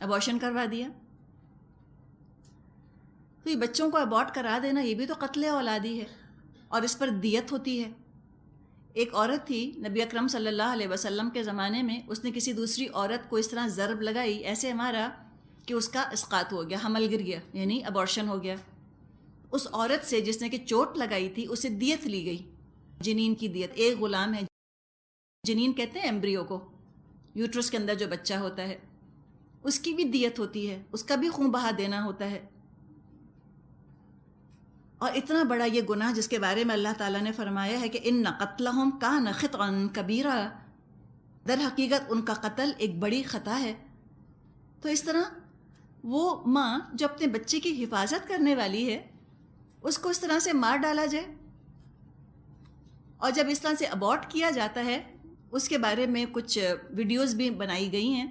ابورشن کروا دیا. تو یہ بچوں کو ابورٹ کرا دینا یہ بھی تو قتل اولادی ہے، اور اس پر دیت ہوتی ہے. ایک عورت تھی نبی اکرم صلی اللہ علیہ وسلم کے زمانے میں، اس نے کسی دوسری عورت کو اس طرح ضرب لگائی، ایسے مارا کہ اس کا اسقاط ہو گیا، حمل گر گیا، یعنی ابورشن ہو گیا. اس عورت سے جس نے کہ چوٹ لگائی تھی، اسے دیت لی گئی، جنین کی دیت. ایک غلام ہے، جنین کہتے ہیں ایمبریو کو، یوٹرس کے اندر جو بچہ ہوتا ہے، اس کی بھی دیت ہوتی ہے، اس کا بھی خون بہا دینا ہوتا ہے. اور اتنا بڑا یہ گناہ جس کے بارے میں اللہ تعالیٰ نے فرمایا ہے کہ ان قتلہم کان خطئا کبیرا، در حقیقت ان کا قتل ایک بڑی خطا ہے. تو اس طرح وہ ماں جو اپنے بچے کی حفاظت کرنے والی ہے اس کو اس طرح سے مار ڈالا جائے. اور جب اس طرح سے ابورٹ کیا جاتا ہے اس کے بارے میں کچھ ویڈیوز بھی بنائی گئی ہیں